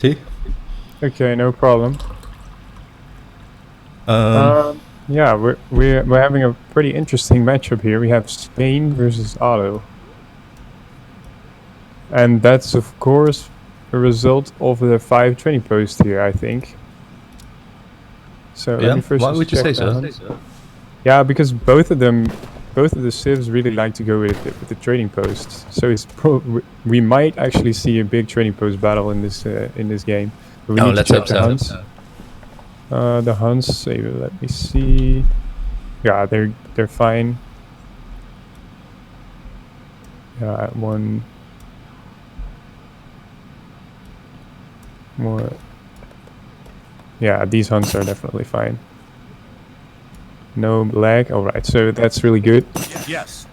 See? Okay, no problem. Um, Yeah, we're having a pretty interesting matchup here. We have Spain versus Otto, and that's of course a result of the 5 training posts here, I think. So let yeah, me first why just would you check say the so? hunt. Yeah, because both of the civs really like to go with the trading posts. So we might actually see a big trading post battle in this game. But we Oh, need to let's check hope the so. hunts. The hunts. Let me see. Yeah, they're fine. Yeah, one more. Yeah, these hunts are definitely fine. No lag. All right, so that's really good. Yes.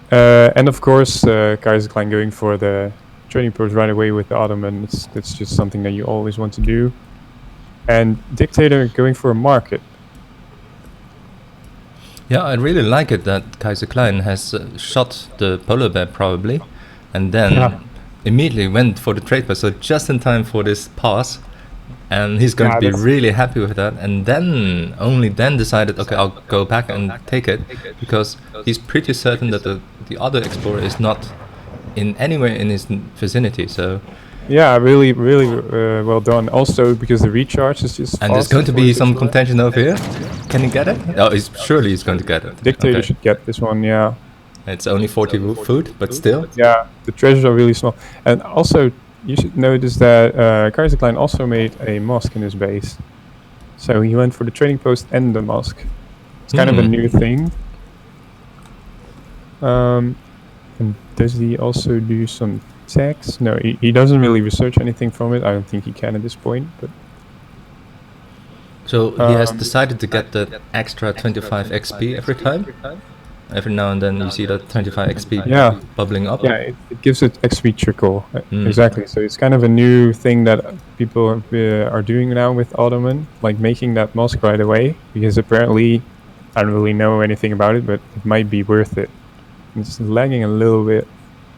And of course, Kaiserklein going for the trading post right away with the Ottoman. That's just something that you always want to do. And Dictator going for a market. Yeah, I really like it that Kaiserklein has shot the polar bear probably, and then Yeah. immediately went for the trade post, so just in time for this pass. And he's going Yeah, to be that's- really happy with that, and then only then decided, okay, I'll go back and take it, because he's pretty certain that the other explorer is not in anywhere in his vicinity. So, Yeah, really, really well done. Also, because the recharge is just and there's faster going to for be his some explorer. contention over here. Can he get it? Oh, surely he's going to get it. Dictator Okay. should get this one, yeah. It's only 40 food, but still. Yeah, the treasures are really small. And also, you should notice that Kaiserklein also made a mosque in his base. So he went for the trading post and the mosque. It's kind of a new thing. And does he also do some tax? No, he doesn't really research anything from it. I don't think he can at this point, but So he has decided to get that extra 25 XP every time. Every now and then you see that 25 XP yeah. bubbling up. Yeah, it gives it XP trickle. Exactly. So it's kind of a new thing that people are doing now with Ottoman, like making that mosque right away, because apparently, I don't really know anything about it, but it might be worth it. It's lagging a little bit,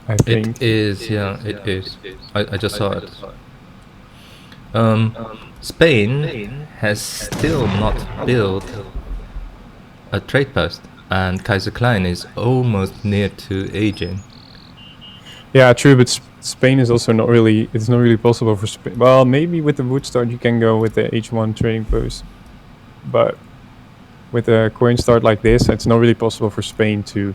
I think. It is, yeah, it is. I just saw it. Spain has still not built a trade post, and Kaiserklein is almost near to aging. Yeah, true, but Spain is also not really. It's not really possible for Spain. Well, maybe with the wood start you can go with the H1 trading post, but with a coin start like this, it's not really possible for Spain to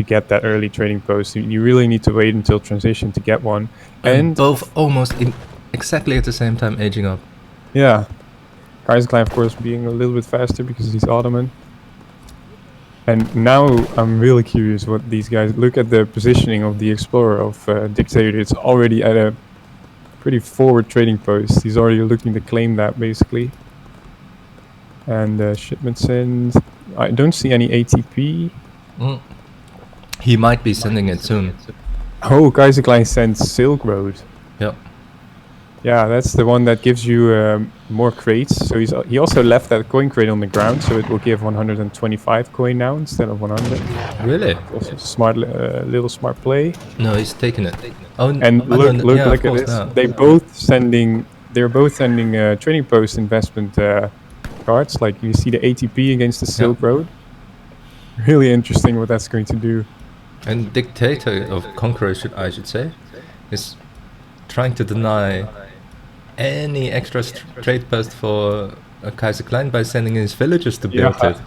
get that early trading post. You really need to wait until transition to get one. And both almost exactly at the same time aging up. Yeah, Kaiserklein of course being a little bit faster because he's Ottoman. And now I'm really curious what these guys look at the positioning of the explorer of Dictator. It's already at a pretty forward trading post. He's already looking to claim that basically. And shipment send. I don't see any ATP. He might be sending it soon. Oh, Kaiserklein sends Silk Road. Yep. Yeah, that's the one that gives you more crates. So he also left that coin crate on the ground, so it will give 125 coin now instead of 100. Really? Also smart, little smart play. No, he's taken it. Oh, And look at this. No. They're both sending trading post investment cards. Like you see the ATP against the Silk Road. Really interesting what that's going to do. And Dictator of Conqueror, I should say, is trying to deny any extra trade post for Kaiserklein by sending his villagers to build it.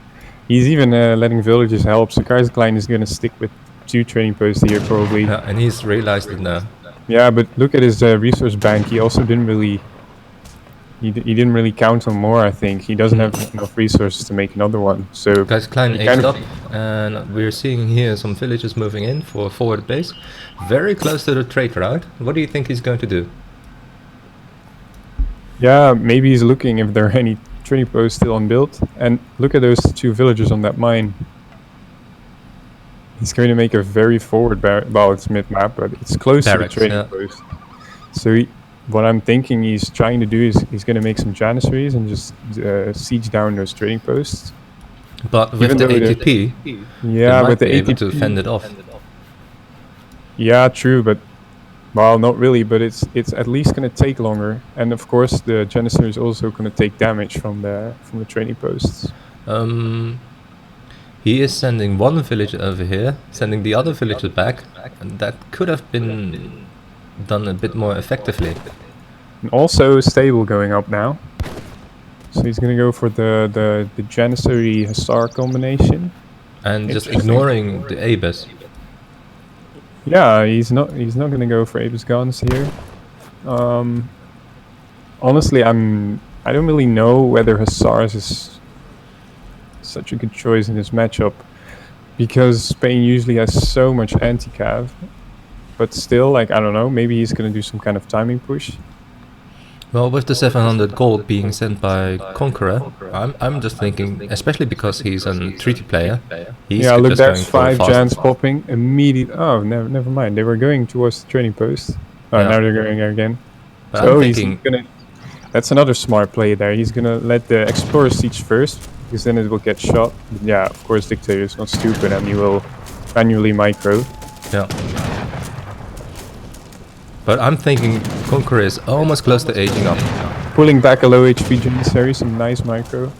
He's even letting villagers help, so Kaiserklein is going to stick with 2 trading posts here probably. Yeah, and he's realized it now. Yeah, but look at his resource bank. He also didn't really... He didn't really count on more, I think. He doesn't have enough resources to make another one. So Kaiserklein aged up, and we're seeing here some villagers moving in for forward base. Very close to the trade route. What do you think he's going to do? Yeah, maybe he's looking if there are any trading posts still unbuilt. And look at those 2 villagers on that mine. He's going to make a very forward well, it's mid-map, but it's close to the trading post. So what I'm thinking he's trying to do is he's going to make some janissaries and just siege down those trading posts. But with the ATP, yeah, with the able ATP, to fend it off. Yeah, true, but Well, not really, but it's at least going to take longer, and of course the Janissary is also going to take damage from the trading posts. He is sending one villager over here, sending the other villager back, and that could have been done a bit more effectively. And also stable going up now, so he's going to go for the Janissary Hussar combination, and just ignoring the Abus. Yeah, he's not going to go for Abus guns here. Honestly, I don't really know whether Hussars is such a good choice in this matchup, because Spain usually has so much anti-cav, but still, like, I don't know, maybe he's gonna do some kind of timing push. Well, with the 700 gold being sent by Conqueror, I'm just thinking, especially because he's a treaty player. Yeah, look, there's 5 Jans popping immediately. Oh, never mind. They were going towards the trading post. Oh, yeah. Now they're going again. But so he's gonna. That's another smart play there. He's gonna let the Explorer siege first, because then it will get shot. But yeah, of course, Dictator is not stupid, and he will manually micro. Yeah. But I'm thinking Conqueror is almost close to aging up. Pulling back a low HP Janissary, some nice micro.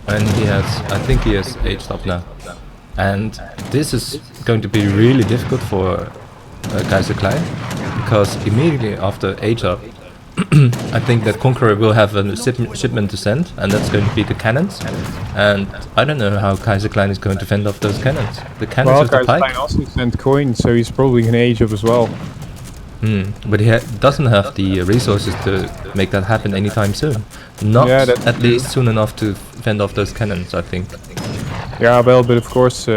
And he has, I think he has aged up now. And this is going to be really difficult for Kaiserklein, because immediately after age up, I think that Conqueror will have a shipment to send, and that's going to be the cannons. And I don't know how Kaiserklein is going to fend off those cannons. The cannons with the pike. Kaiserklein also sent coins, so he's probably going to age up as well. But he doesn't have the resources to make that happen anytime soon. Not at least soon enough to fend off those cannons, I think. Yeah, well, but of course,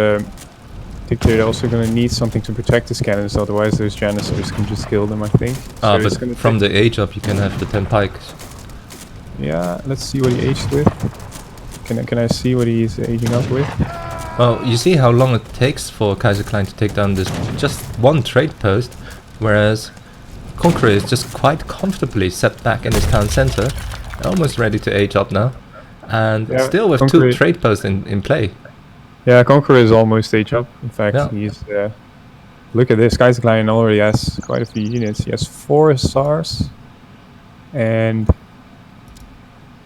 Dictator also going to need something to protect his cannons, otherwise those Janissaries can just kill them, I think. So but from the age up you can have the 10 pikes. Yeah, let's see what he aged with. Can I see what he's aging up with? Well, you see how long it takes for Kaiserklein to take down this just one trade post, whereas Conqueror is just quite comfortably set back in his town center, almost ready to age up now, and still with Conqueror 2 trade posts in play. Yeah, Conqueror is almost age up. In fact, he's... look at this, Kaiserklein already has quite a few units. He has 4 Hussars and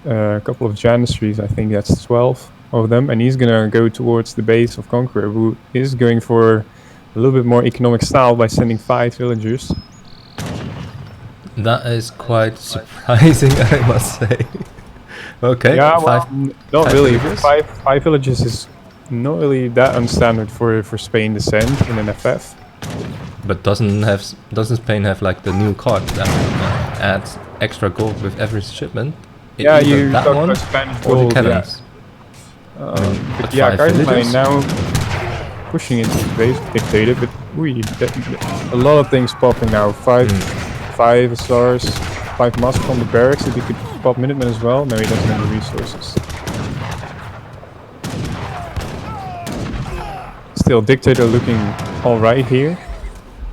a couple of Janissaries, I think that's 12 of them. And he's gonna go towards the base of Conqueror, who is going for a little bit more economic style by sending 5 villagers. That is quite surprising, I must say. Okay, yeah, well, not really. Villages? 5 villages is not really that unstandard for Spain to send in an FF. But doesn't Spain have like the new card that adds extra gold with every shipment? Yeah, you that talk one about Spanish or gold, the cannons? But yeah, Kaiserklein now pushing into the base Dictator, but a lot of things popping now. 5 Hussars, 5 Musk on the barracks, if he could pop Minutemen as well. No, he doesn't have the resources. Still, Dictator looking alright here.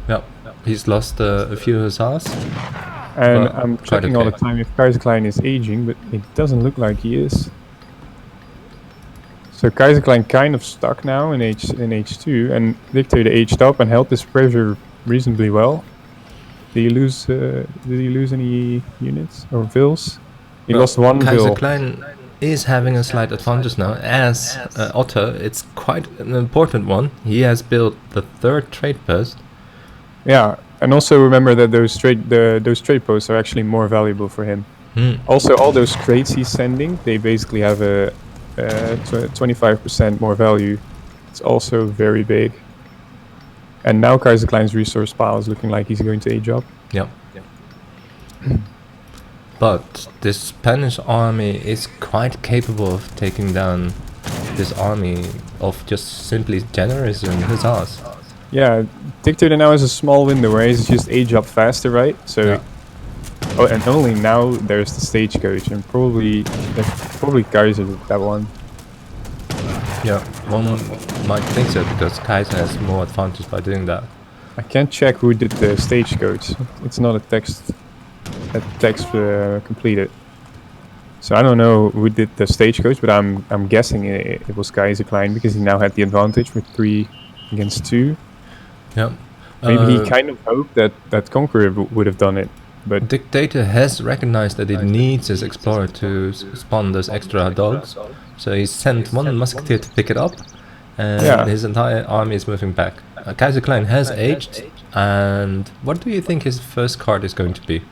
Yeah, he's lost a few Hussars. And I'm checking all the time if Kaiserklein is aging, but it doesn't look like he is. So Kaiserklein kind of stuck now in H2, and Dictator aged up and held this pressure reasonably well. Did he lose any units or vills? He lost 1 vill. Kaiserklein is having a slight advantage now, as Otto. It's quite an important one. He has built the 3rd trade post. Yeah, and also remember that those trade posts are actually more valuable for him. Also, all those crates he's sending, they basically have a 25% more value. It's also very big. And now Kaiserklein's resource pile is looking like he's going to age up. Yeah. But this Spanish army is quite capable of taking down this army of just simply generals and hussars. Yeah, Dictator now has a small window where he's just age up faster, right? So, oh, and only now there's the stagecoach, and probably Kaiser did that one. Yeah, one might think so, because Kaiser has more advantage by doing that. I can't check who did the stagecoach. It's not a text completed. So I don't know who did the stagecoach, but I'm guessing it was Kaiserklein, because he now had the advantage with 3 against 2. Yeah. Maybe he kind of hoped that Conqueror would have done it, but Dictator has recognized that it needs his explorer to spawn those extra dogs, so he sent one musketeer to pick it up, and Yeah. his entire army is moving back. Kaiserklein has aged, and what do you think his first card is going to be?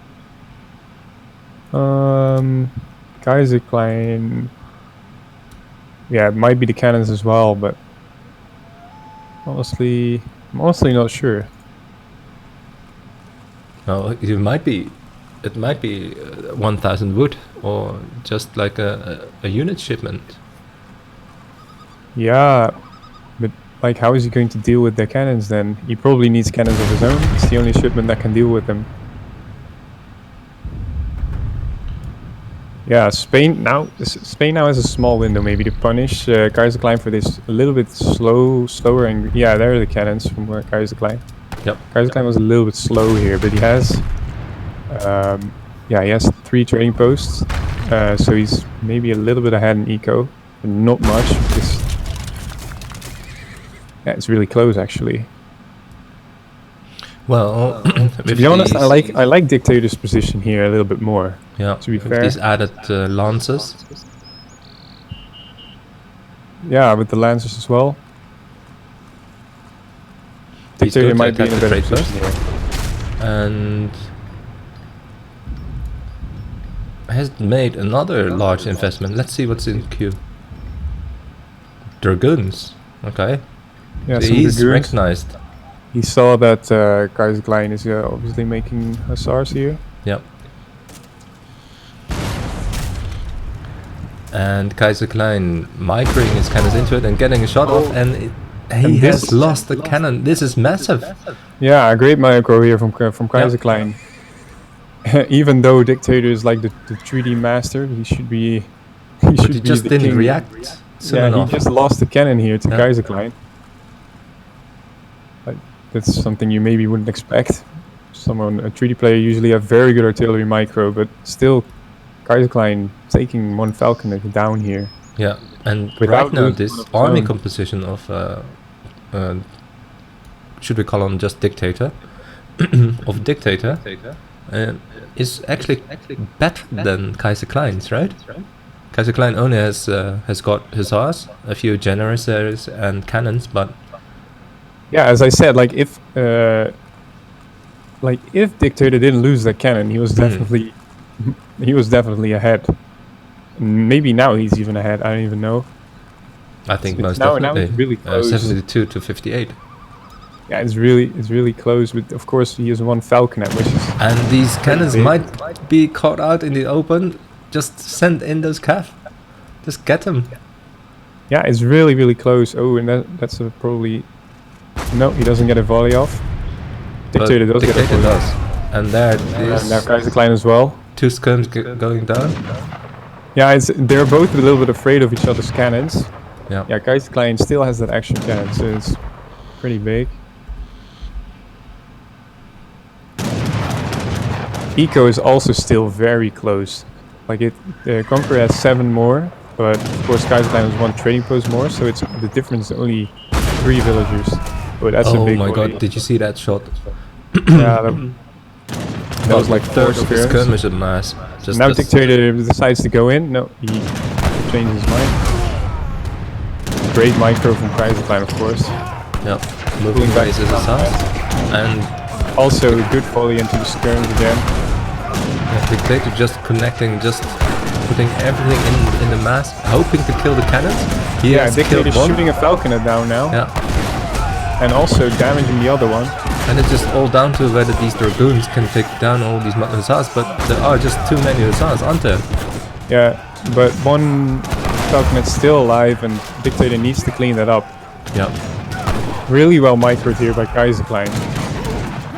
Kaiserklein. Yeah, it might be the cannons as well, but honestly, I'm honestly not sure. No, it might be 1,000 wood, or just like a unit shipment. Yeah, but like, how is he going to deal with the cannons then? He probably needs cannons of his own. It's the only shipment that can deal with them. Yeah, Spain now has a small window maybe to punish Kaiserklein for this a little bit slower, and yeah, there are the cannons from Kaiserklein. Yep. Kaiserklein was a little bit slow here, but he has he has 3 trading posts, so he's maybe a little bit ahead in eco, but not much. Yeah, it's really close actually. Well, to be honest, I like Dictator's position here a little bit more. Yeah, to be with fair. these added lances. Yeah, with the lancers as well. He's Dictator going to might be in a attack the better trade position post. here. And has made another large investment. Let's see what's in queue. Dragoons. Okay. Yeah, So some he's dragoons. recognized. He saw that Kaiserklein is obviously making hussars here. Yep. And Kaiserklein microing his cannons into it and getting a shot off, and he has lost the cannon. This is massive. Yeah, a great micro here from Kaiserklein. Even though Dictator is like the 3D master, he should be. But he just didn't react soon enough. He just lost the cannon here to Yeah. Kaiserklein. Like, that's something you maybe wouldn't expect. A 3D player usually have very good artillery micro, but still, Kaiserklein taking one Falconer down here. Yeah, and Without right now losing this one of his army own. composition of should we call him just Dictator of Dictator is actually better than Kaiserklein's, right? Kaiserklein only has got hussars, a few janissaries and cannons, but Yeah, as I said, like if Dictator didn't lose that cannon, he was definitely ahead. Maybe now he's even ahead. I don't even know. I think It's most now definitely it's really close. 72 to 58. Yeah, it's really close. But of course, he has one Falconet, which is And these cannons big. might be caught out in the open. Just send in those cav. Just get them. yeah, it's really close. Oh, and that's probably no. He doesn't get a volley off. Dictator does get a Dictator volley. does. And there it And is. now Kaiserklein as well. 2 skirms going down. Yeah, they're both a little bit afraid of each other's cannons. Yeah. Yeah, Kaiserklein still has that action cannon, so it's pretty big. Eco is also still very close. Like Conqueror has 7 more, but of course Kaiserklein has 1 trading post more, so it's the difference is only 3 villagers. But that's a Oh big my volley. god, did you see that shot? Yeah, that was like 4 third of the skirms. skirmish at mass. Just Now just- Dictator decides to go in. No, he changed his mind. Great micro from Kaiserklein, of course. Yeah, moving back back his assault. And Also a good volley into the skirms again. Dictator just connecting, just putting everything in the mass, hoping to kill the cannons. He Yeah, has Dictator killed one. shooting a Falconer down now, Yeah, and also damaging the other one. and it's just all down to whether these dragoons can take down all these hussars, but there are just too many hussars, aren't there? Yeah, but one Falconet's still alive, and Dictator needs to clean that up. Yeah. Really well microed here by Kaiserklein.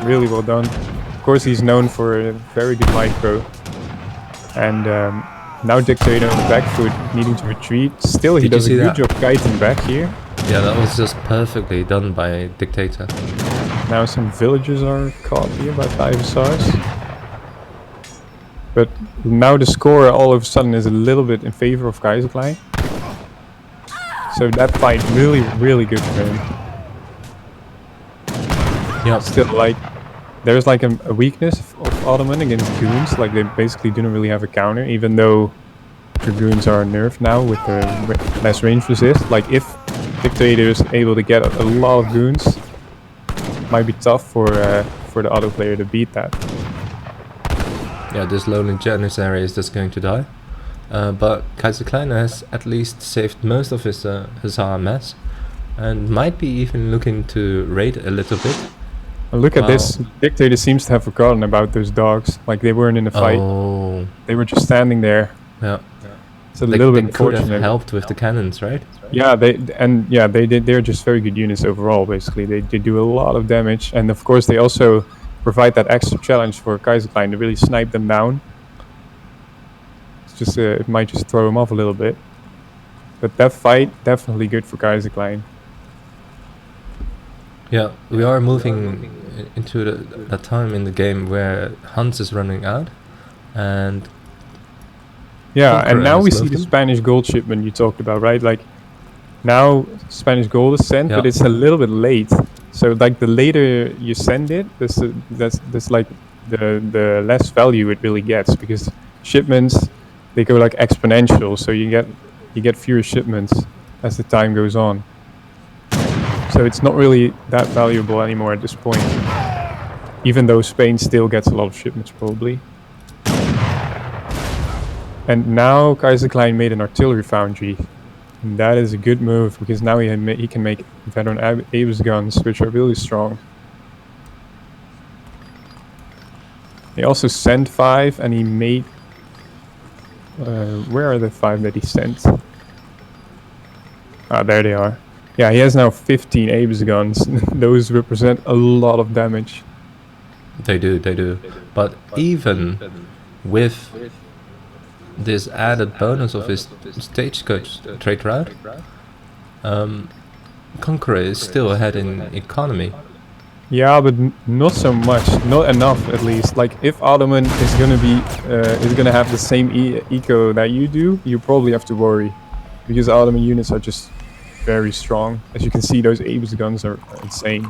Really well done. Of course, he's known for a very good micro. And now Dictator on the back foot, needing to retreat. Still, he Did you does a see good that? job kiting back here. Yeah, that was just perfectly done by Dictator. Now some villagers are caught here by 5 hussars. But now the score all of a sudden is a little bit in favor of Kaiserklein. So that fight really good for him. Yeah. Still, like, there's like a weakness of Ottoman against goons. Like, they basically do not really have a counter, even though dragoons are nerfed now with the less range resist. Like, if Dictator is able to get a lot of goons, might be tough for the auto player to beat that. Yeah, this lowland Janus area is just going to die. But Kaiserklein has at least saved most of his mass, and might be even looking to raid a little bit. Look at this. Dictator seems to have forgotten about those dogs. Like, they weren't in the fight. Oh. They were just standing there. Yeah. It's a little bit could have unfortunate. helped with the cannons, right? Yeah, they're just very good units overall. Basically, they do a lot of damage, and of course they also provide that extra challenge for Kaiserklein to really snipe them down. It's just it might just throw him off a little bit, but that fight definitely good for Kaiserklein. Yeah, we are moving into that time in the game where Hans is running out, and yeah, and now we has see the moved in. Spanish gold shipment you talked about, right? Like, now Spanish gold is sent, but Yeah. it's a little bit late. So like the later you send it, that's like the less value it really gets, because shipments, they go like exponential. So you get fewer shipments as the time goes on. So it's not really that valuable anymore at this point, even though Spain still gets a lot of shipments probably. And now Kaiserklein made an artillery foundry. And that is a good move, because now he can make veteran Avis guns, which are really strong. He also sent 5, and he made... where are the 5 that he sent? Ah, there they are. Yeah, he has now 15 Avis guns. Those represent a lot of damage. They do. But even with this added bonus of his stagecoach trade route, Conqueror is still ahead in economy. Yeah, but not so much, not enough at least. Like, if Ottoman is gonna have the same eco that you do, you probably have to worry, because Ottoman units are just very strong. As you can see, those Avis guns are insane.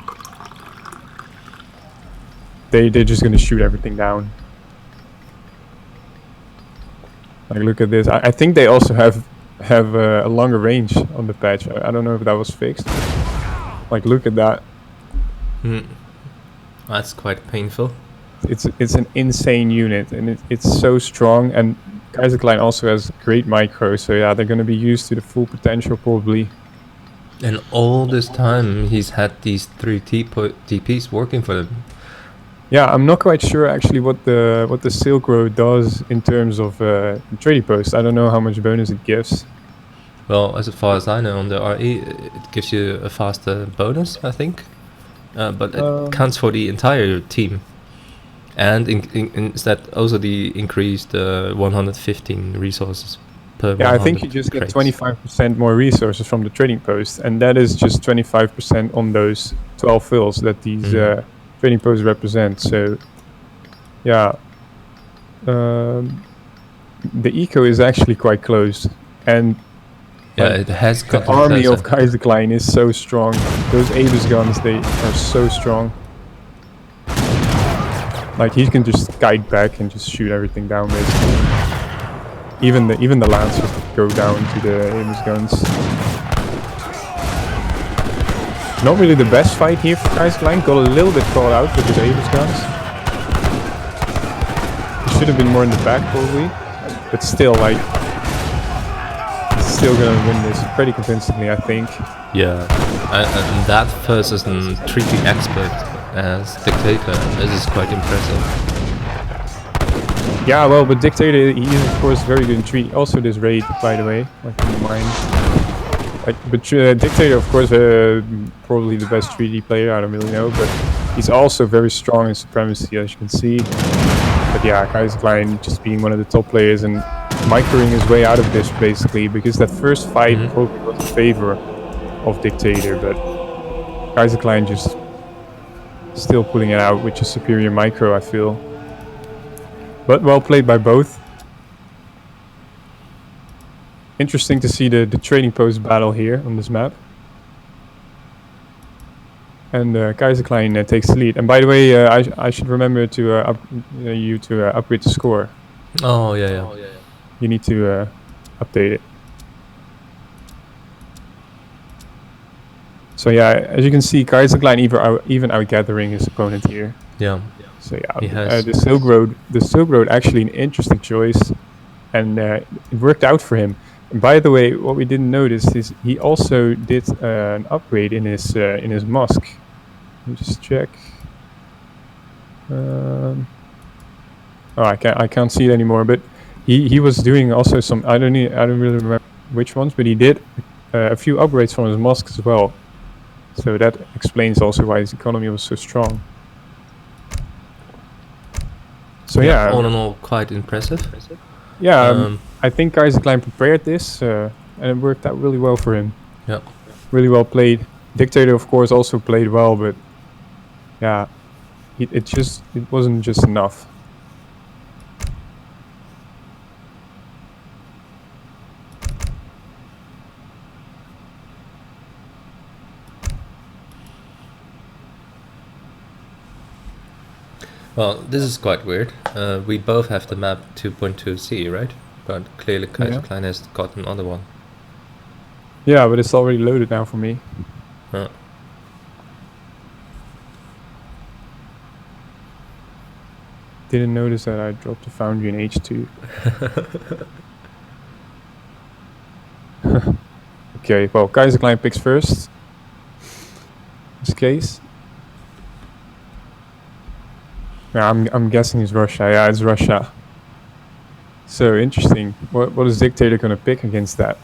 They're just gonna shoot everything down. Like, look at this. I think they also have a longer range on the patch. I don't know if that was fixed. Like, look at that. That's quite painful. It's an insane unit, and it's so strong. And Kaiserklein also has great micro, so yeah, they're gonna be used to the full potential probably. And all this time he's had these 3 TPs working for them. Yeah, I'm not quite sure actually what the Silk Road does in terms of trading post. I don't know how much bonus it gives. Well, as far as I know, on the RE, it gives you a faster bonus, I think. But it counts for the entire team. And instead also the increased 115 resources per Yeah, I think 100 you just get crates. 25% more resources from the trading post, and that is just 25% on those 12 fills that these trading posts represent. So, yeah, the eco is actually quite close, and Yeah, it has the gotten army closer. of Kaiserklein is so strong. Those Avis guns, they are so strong. Like, he can just guide back and just shoot everything down basically. Even the lancers go down to the Avis guns. Not really the best fight here for Kaiserklein. Got a little bit caught out with his Avis guns. He should have been more in the back probably, but still, like, he's still gonna win this pretty convincingly, I think. Yeah, and that versus a treaty expert as Dictator, this is quite impressive. Yeah, well, but Dictator, he is of course very good in treaty. Also this raid, by the way, like in mind. Like, but Dictator, of course, probably the best treaty player. I don't really know, but he's also very strong in supremacy, as you can see. But yeah, Kaiserklein just being one of the top players and microing his way out of this basically, because that first fight probably was in favor of Dictator, but Kaiserklein just still pulling it out with a superior micro, I feel. But well played by both. Interesting to see the trading post battle here on this map. and Kaiserklein takes the lead. And by the way, I should remember to upgrade the score. Oh yeah. You need to update it. So yeah, as you can see, Kaiserklein even outgathering his opponent here. Yeah. So yeah, He has the Silk Road actually an interesting choice, and it worked out for him. And by the way, what we didn't notice is he also did an upgrade in his mosque. Let me just check. Oh, I can't see it anymore. But he was doing also some. I don't really remember which ones, but he did a few upgrades from his mosque as well. So that explains also why his economy was so strong. So yeah, all in all, quite impressive. Yeah, I think Kaiserklein prepared this, and it worked out really well for him. Yeah. Really well played. Dictator, of course, also played well, but yeah, it wasn't just enough. Well, this is quite weird. We both have the map 2.2c, right? But clearly Kaiserklein has got another one. Yeah, but it's already loaded now for me. Didn't notice that I dropped the foundry in H2. Okay, well, Kaiserklein picks first. In this case. Yeah, I'm guessing it's Russia. Yeah, it's Russia. So interesting. What is Dictator gonna pick against that?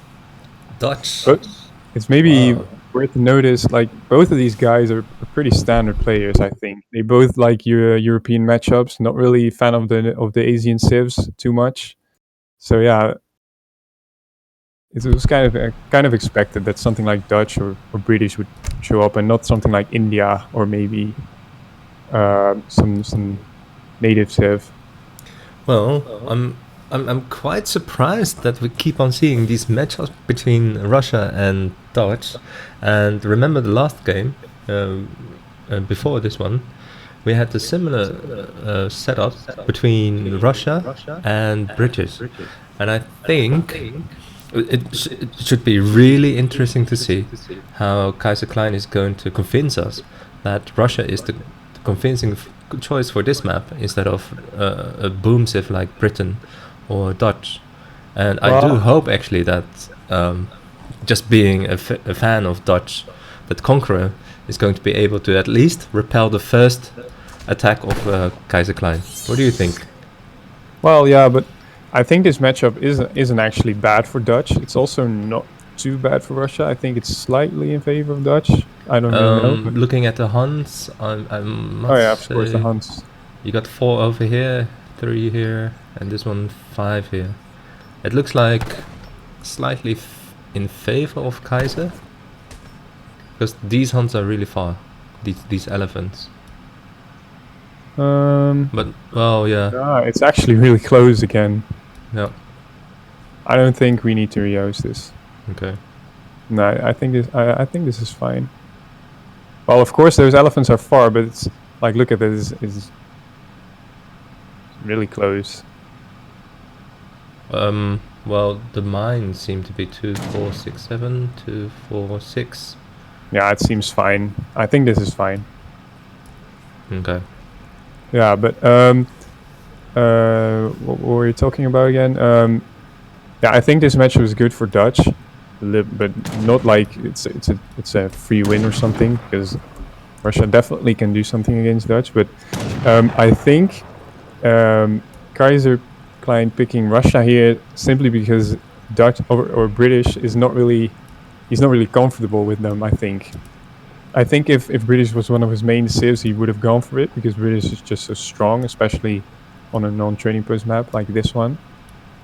Dutch. But it's maybe worth to notice, like, both of these guys are pretty standard players. I think they both like European matchups. Not really a fan of the Asian civs too much. So yeah, it was kind of expected that something like Dutch or British would show up, and not something like India or maybe some native civ. Well, I'm quite surprised that we keep on seeing these matchups between Russia and Dutch. And remember the last game, before this one, we had a similar setup between Russia and British. And I think it should be really interesting to see how Kaiserklein is going to convince us that Russia is the convincing choice for this map instead of a boom civ like Britain or Dutch. And I do hope actually that just being a fan of Dutch, that Conqueror is going to be able to at least repel the first attack of Kaiserklein. What do you think? Well, yeah, but I think this matchup isn't actually bad for Dutch. It's also not too bad for Russia. I think it's slightly in favor of Dutch. I don't really know. Looking at the Huns, I must oh yeah, of course, the Huns. You got 4 over here, 3 here, and this one 5 here. It looks like slightly in favor of Kaiser, because these Huns are really far. These elephants. But well, yeah. It's actually really close again. Yeah. I don't think we need to reuse this. Okay. No, I think this is fine. Well, of course, those elephants are far, but it's like, look at this. It's really close. Well, the mines seem to be 2, 4, 6, 7, 2, 4, 6. Yeah, it seems fine. I think this is fine. Okay. Yeah, but what were you talking about again? Yeah, I think this match was good for Dutch, but not like it's a free win or something, because Russia definitely can do something against Dutch. But I think Kaiserklein picking Russia here simply because Dutch or British is not really, he's not really comfortable with them. I think if British was one of his main civs, he would have gone for it, because British is just so strong, especially on a non-training post map like this one.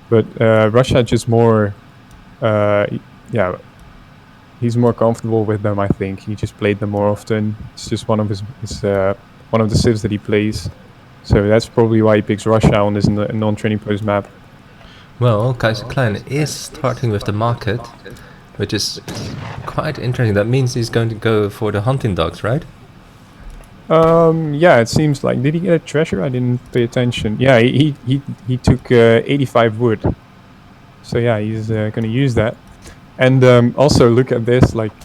But Russia just more, yeah, he's more comfortable with them. I think he just played them more often. It's just one of his one of the civs that he plays. So that's probably why he picks Russia on this non-training post map. Well, Kaiserklein is starting with the market, which is quite interesting. That means he's going to go for the hunting dogs, right? Yeah, it seems like. Did he get a treasure? I didn't pay attention. Yeah, he took 85 wood. So yeah, he's gonna use that. And also look at this. Like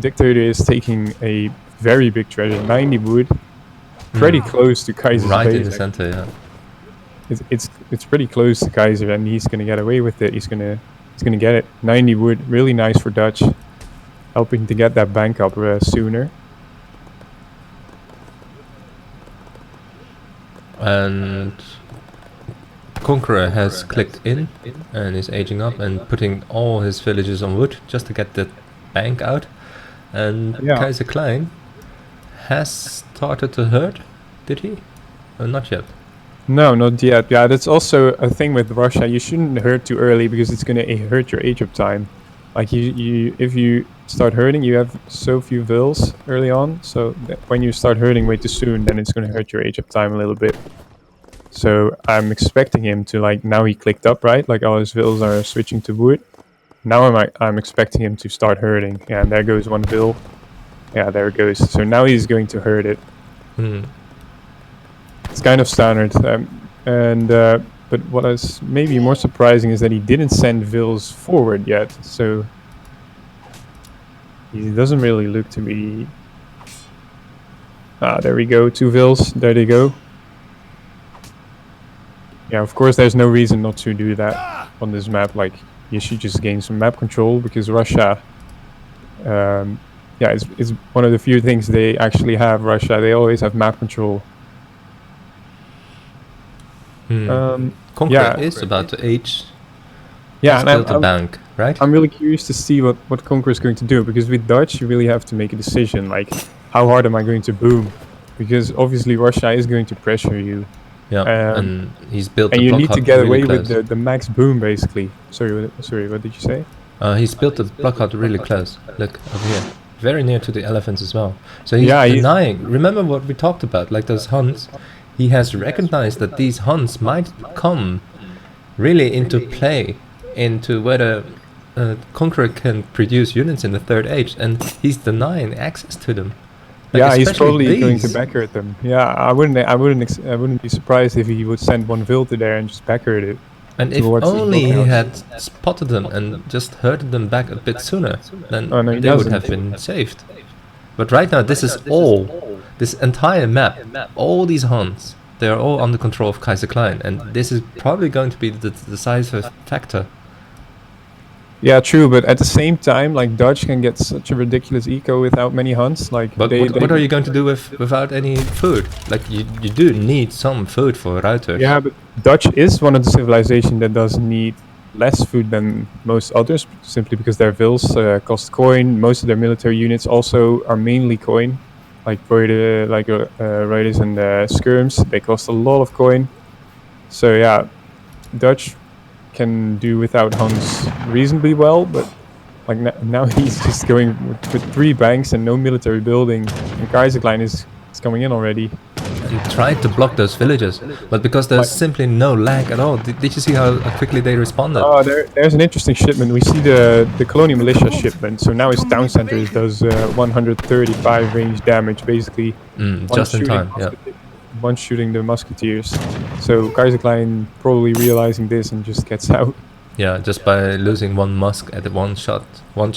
Dictator is taking a very big treasure, 90 wood, pretty close to Kaiser's Right base. in the center, yeah. It's pretty close to Kaiser, and he's gonna get away with it. He's gonna get it. 90 wood, really nice for Dutch, helping to get that bank up sooner. And Conqueror has clicked in and is aging up and putting all his villages on wood just to get the bank out. And Kaiserklein has started to herd, did he? Not yet. No, not yet. Yeah, that's also a thing with Russia. You shouldn't herd too early because it's gonna hurt your age up time. Like if you start herding, you have so few vills early on. So that when you start herding way too soon, then it's gonna hurt your age up time a little bit. So I'm expecting him to, like, now he clicked up, right? Like all his vills are switching to wood. Now I'm expecting him to start herding. Yeah, and there goes one vill. Yeah, there it goes. So now he's going to herd it. It's kind of standard. But what is maybe more surprising is that he didn't send vills forward yet. So he doesn't really look to be... Ah, there we go. 2 vills. There they go. Yeah, of course, there's no reason not to do that on this map. Like, you should just gain some map control because Russia, yeah, it's one of the few things they actually have. Russia, they always have map control. Conqueror is about to age. Yeah, and built a bank, right? I'm really curious to see what Conqueror is going to do, because with Dutch, you really have to make a decision. Like, how hard am I going to boom? Because obviously Russia is going to pressure you. Yeah, and he's built. And the you block need to hut get really away close. with the max boom, basically. Sorry, what did you say? He's built the block hut really close. Look over here, very near to the elephants as well. So he's denying. Remember what we talked about, like those hunts. He has recognized that these hunts might come really into play, into whether Conqueror can produce units in the Third Age, and he's denying access to them. Like, yeah, he's probably going to backherd them. Yeah, I wouldn't be surprised if he would send one Vil to there and just backherd it. And if only he had spotted them and just herded them back a bit sooner, then they would have been saved. But right now, this entire map, all these hunts, they are all under control of Kaiserklein, and this is probably going to be the decisive factor. Yeah, true, but at the same time, like, Dutch can get such a ridiculous eco without many hunts. Like, but what are you going to do without any food? Like, you do need some food for Ruiter. Yeah, but Dutch is one of the civilizations that does need less food than most others, simply because their vills cost coin. Most of their military units also are mainly coin, like Raiders and Skirms. They cost a lot of coin. So yeah, Dutch can do without Huns reasonably well, but like now he's just going with 3 banks and no military building, and Kaiserklein is coming in already. And tried to block those villages, but because there's simply no lag at all. Did you see how quickly they responded? Oh, there's an interesting shipment. We see the colonial militia shipment. So now his town center does 135 range damage, basically. Just in time, yeah. One shooting the musketeers. So Kaiserklein probably realizing this and just gets out. Yeah, just by losing 1 musk at one shot, 1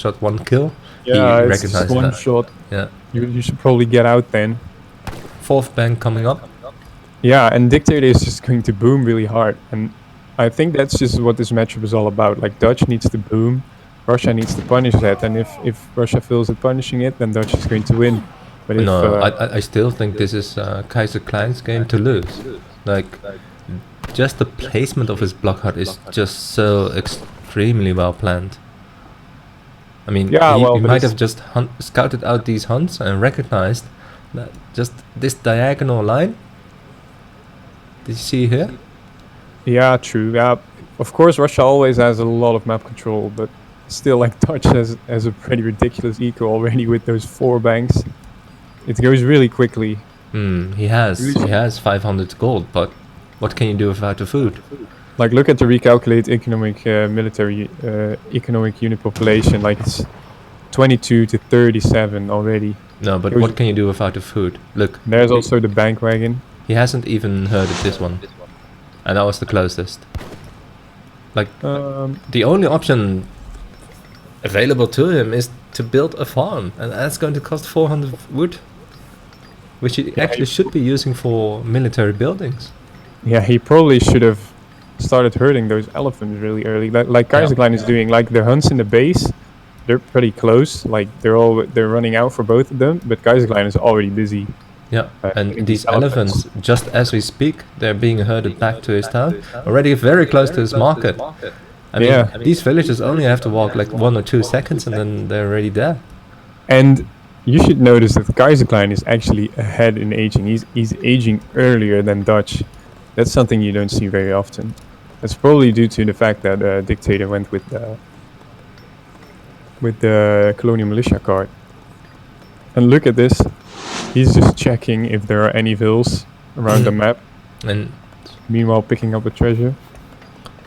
kill. Yeah, he it's just recognized one that. shot. Yeah. You should probably get out then. 4th bank coming up. Yeah, and Dictator is just going to boom really hard, and I think that's just what this matchup is all about. Like, Dutch needs to boom, Russia needs to punish that, and if Russia fails at punishing it, then Dutch is going to win. But no, I still think this is Kaiserklein's game to lose. Like, just the placement of his block hut is just so extremely well planned. I mean, he might have just scouted out these hunts and recognized that just this diagonal line. Did you see here? Yeah, true. Yeah, of course, Russia always has a lot of map control, but still, like, Dutch has a pretty ridiculous eco already with those 4 banks. It goes really quickly. He has 500 gold, but what can you do without the food? Like, look at the recalculate economic military economic unit population. Like, 22 to 37 already. No, but It was- what can you do without the food? Look, There's also the bank wagon. he hasn't even heard of this one. And that was the closest. Like, the only option available to him is to build a farm. And that's going to cost 400 wood. Which he actually should be using for military buildings. Yeah, he probably should have started herding those elephants really early, like Kaiserklein is doing. Like the hunts in the base, they're pretty close. Like they're running out for both of them, but Kaiserklein is already busy. Yeah, and these elephants, just as we speak, they're being herded back to his town, already very close to his market. I mean, these villagers only have to walk like 1 or 2 seconds and then they're already there. And you should notice that Kaiserklein is actually ahead in aging. He's aging earlier than Dutch. That's something you don't see very often. That's probably due to the fact that Dictator went with the colonial militia card. And look at this. He's just checking if there are any vills around the map. And meanwhile picking up the treasure.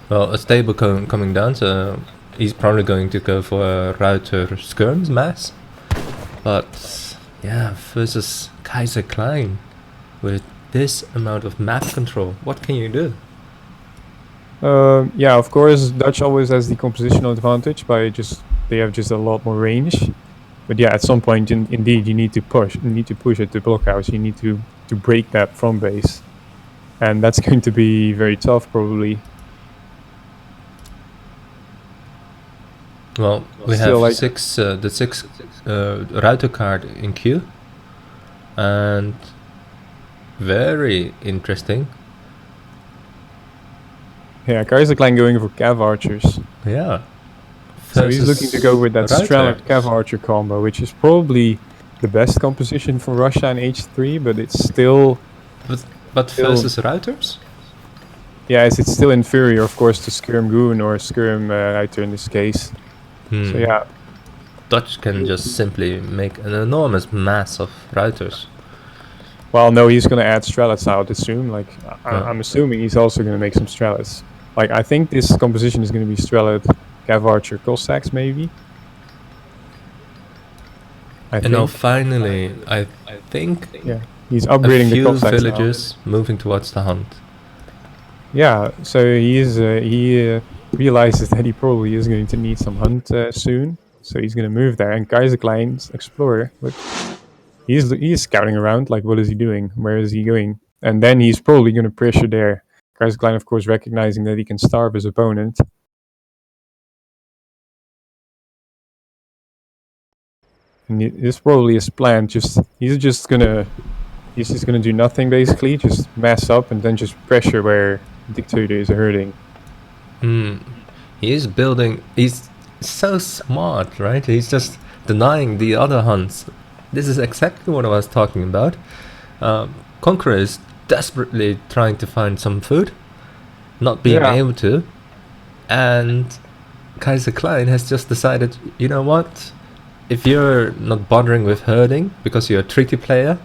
well, a stable coming down, so he's probably going to go for a Router skirms mass. But yeah, versus Kaiserklein with this amount of map control, what can you do? Yeah, of course, Dutch always has the compositional advantage by they have just a lot more range. But yeah, at some point, indeed, you need to push. You need to push at the blockhouse. You need to break that from base, and that's going to be very tough, probably. Well, we Still, have like, the six router card in queue, and very interesting. Yeah, Kaiserklein going for Cav archers. Yeah. So he's looking to go with that Router. Strelad Cav archer combo, which is probably the best composition for Russia in H3, but it's still... But still- versus routers? Yeah, it's still inferior, of course, to Skirm Goon or Skirm Router in this case. So yeah, Dutch can just simply make an enormous mass of routers. well, no, he's going to add Strelats, I would assume. Like, Yeah. I'm assuming he's also going to make some Strelats. Like, I think this composition is going to be Strelad, Cav archer, Cossacks, maybe. I And now think. finally, I think Yeah, he's a upgrading the few Cossacks now. villagers moving towards the hunt. Yeah, so he realizes that he probably is going to need some hunt soon, so he's going to move there. And Kaiserklein's explorer, look, he's scouting around. Like, what is he doing? Where is he going? And then he's probably going to pressure there. Kaiserklein, of course, recognizing that he can starve his opponent. And this probably is planned. He's just gonna do nothing basically, just mass up and then just pressure where Dictator is hurting. He is building. He's so smart, right? He's just denying the other hunts. This is exactly what I was talking about. Conqueror is desperately trying to find some food, not being Yeah. able to, and Kaiserklein has just decided, you know what? If you're not bothering with herding because you're a treaty player,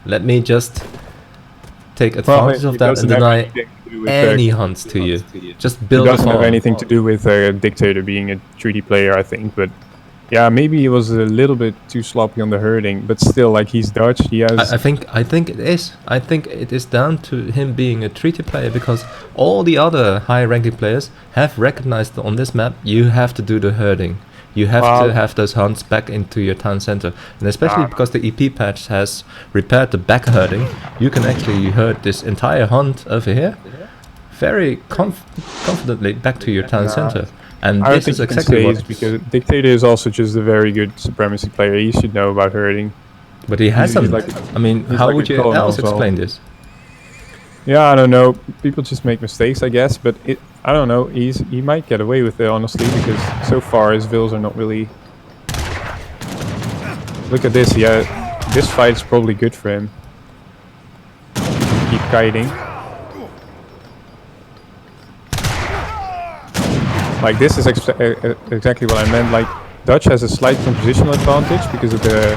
let me just take advantage of it that and doesn't have deny anything to do with, any hunts to you. Just it build a doesn't have farm. anything to do with Dictator being a treaty player, I think. But yeah, maybe he was a little bit too sloppy on the herding. But still, like, he's Dutch. He has. I think it is. I think it is down to him being a treaty player because all the other high-ranking players have recognized on this map you have to do the herding. You have Well- to have those hunts back into your town center, and especially because the EP patch has repaired the back herding, you can actually herd this entire hunt over here very confidently back to your town center. And I don't this think is you can exactly say what. it's because Dictator is also just a very good supremacy player. He should know about herding. But he hasn't. like- I mean, he's how like would a you colonel else as well. explain this? Yeah, I don't know. People just make mistakes, I guess. But I don't know. He might get away with it, honestly, because so far his vills are not really. Look at this. Yeah, this fight is probably good for him. Keep kiting. Like, this is exactly what I meant. Like, Dutch has a slight compositional advantage because of the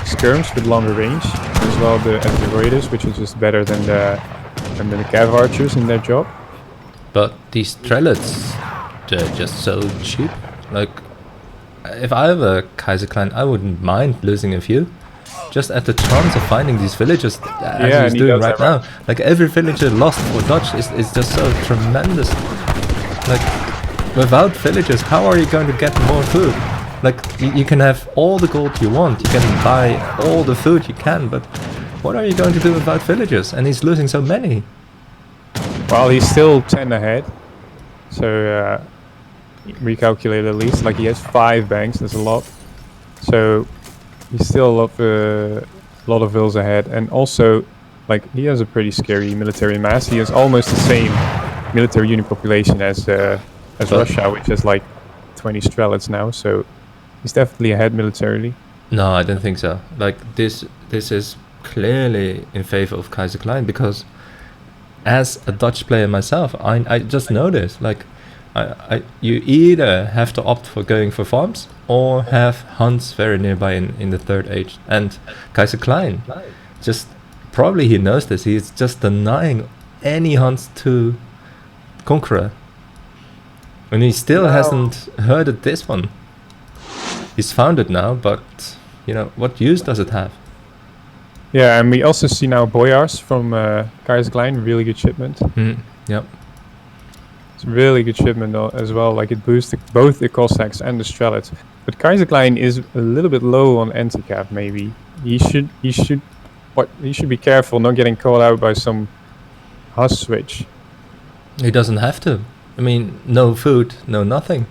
skirms with longer range, as well the Raiders, which is just better than the Cav archers in their job. But these strelets, they're just so cheap. Like, if I were Kaiserklein, I wouldn't mind losing a few. Just at the chance of finding these villagers, as he's doing right now. Like every villager lost for Dutch is just so tremendous. Like without villagers, how are you going to get more food? Like you can have all the gold you want, you can buy all the food you can, but what are you going to do without villagers? And he's losing so many. Well, he's still 10 ahead. So recalculate at least. Like he has 5 banks. That's a lot. So he's still a lot of vills ahead, and also like he has a pretty scary military mass. He has almost the same military unit population as Russia, which has like 20 strelets now. So he's definitely ahead militarily. No, I don't think so. Like this is clearly in favor of Kaiserklein, because as a Dutch player myself, I just noticed like you either have to opt for going for farms or have hunts very nearby in the third age. And Kaiserklein, just probably he knows this, he's just denying any hunts to Conqueror. And he still hasn't heard of this one. He's found it now, but you know, what use does it have? Yeah, and we also see now Boyars from Kaiserklein, really good shipment. Yep. It's a really good shipment as well, like it boosts both the Cossacks and the Strelets. But Kaiserklein is a little bit low on anti-cap maybe. He should be careful not getting caught out by some Huss switch. He doesn't have to. I mean, no food, no nothing.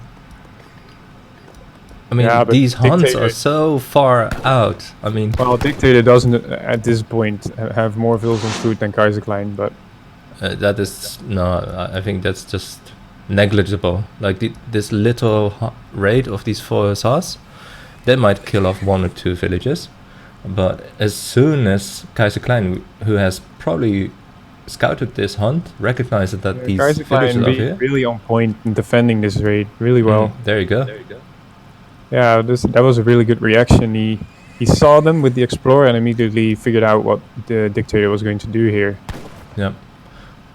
I mean, these hunts are so far out. I mean, well, Dictator doesn't at this point have more vills on food than Kaiserklein, but that is I think that's just negligible. Like this little raid of these 4 SRs, they might kill off 1 or 2 villages, but as soon as Kaiserklein, who has probably scouted this hunt, recognizes that these villages are here, really on point in defending this raid really well. There you go. Yeah, that was a really good reaction. He saw them with the Explorer and immediately figured out what the Dictator was going to do here. Yeah.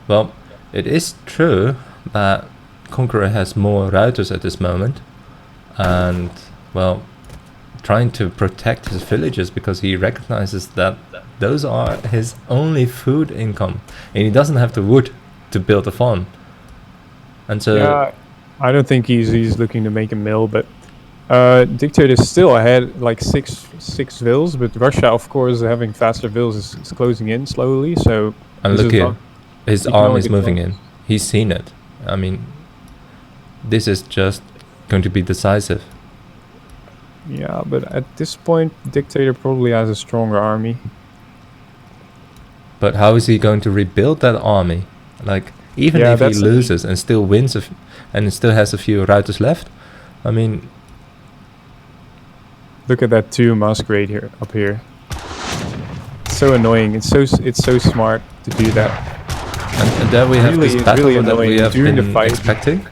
Well, it is true that Conqueror has more routers at this moment, and well, trying to protect his villages because he recognizes that those are his only food income, and he doesn't have the wood to build a farm. And so, yeah, I don't think he's looking to make a mill, but Dictator is still ahead, like six vills, but Russia, of course, having faster vills is closing in slowly. So and look here, his army is moving in. He's seen it. I mean, this is just going to be decisive. Yeah, but at this point, Dictator probably has a stronger army. But how is he going to rebuild that army? Like, even if he loses and still wins and still has a few routers left, I mean, look at that 2 masquerade here up here. It's so annoying. It's so smart to do that. And there we have this battle really that we have during been the fight. expecting.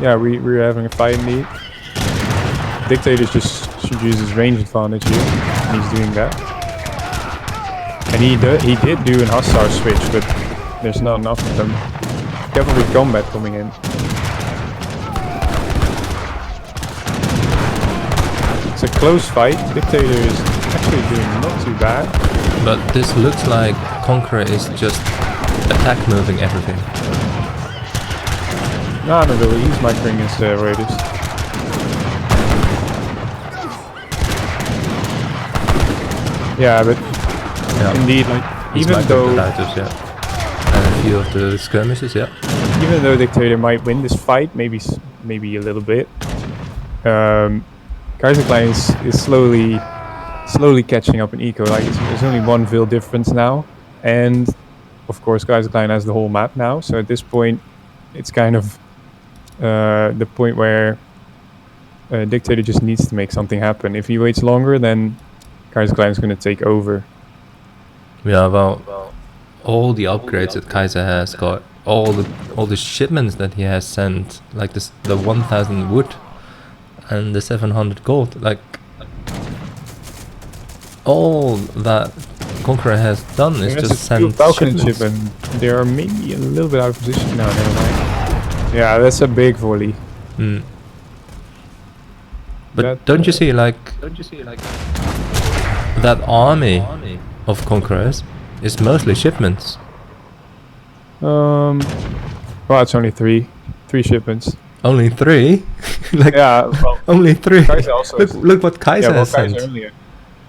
Yeah, we're having a fight indeed. Dictator just should use his range advantage here, and he's doing that. And he did do an Hussar switch, but there's not enough of them. Cavalry combat coming in. It's a close fight. Dictator is actually doing not too bad. But this looks like Conqueror is just attack moving everything. No, not really. He's microing his raiders. Yeah, but indeed, like, even though and a few of the skirmishes, even though Dictator might win this fight, maybe a little bit, Kaiserklein is slowly catching up in eco. Like there's only 1 vil difference now, and of course Kaiserklein has the whole map now. So at this point, it's kind of the point where Dictator just needs to make something happen. If he waits longer, then Kaiserklein is going to take over. Yeah, well, all the upgrades that Kaiser has got, all the shipments that he has sent, like the 1,000 wood and the 700 gold, like all that Conqueror has done is just send shipments. And they are maybe a little bit out of position now. Never mind. Yeah, that's a big volley. But don't you see like that army of conquerors is mostly shipments? Well, it's only three shipments. Only 3? Like, Yeah, well, only 3. Kaiser also Look what Kaiser has sent.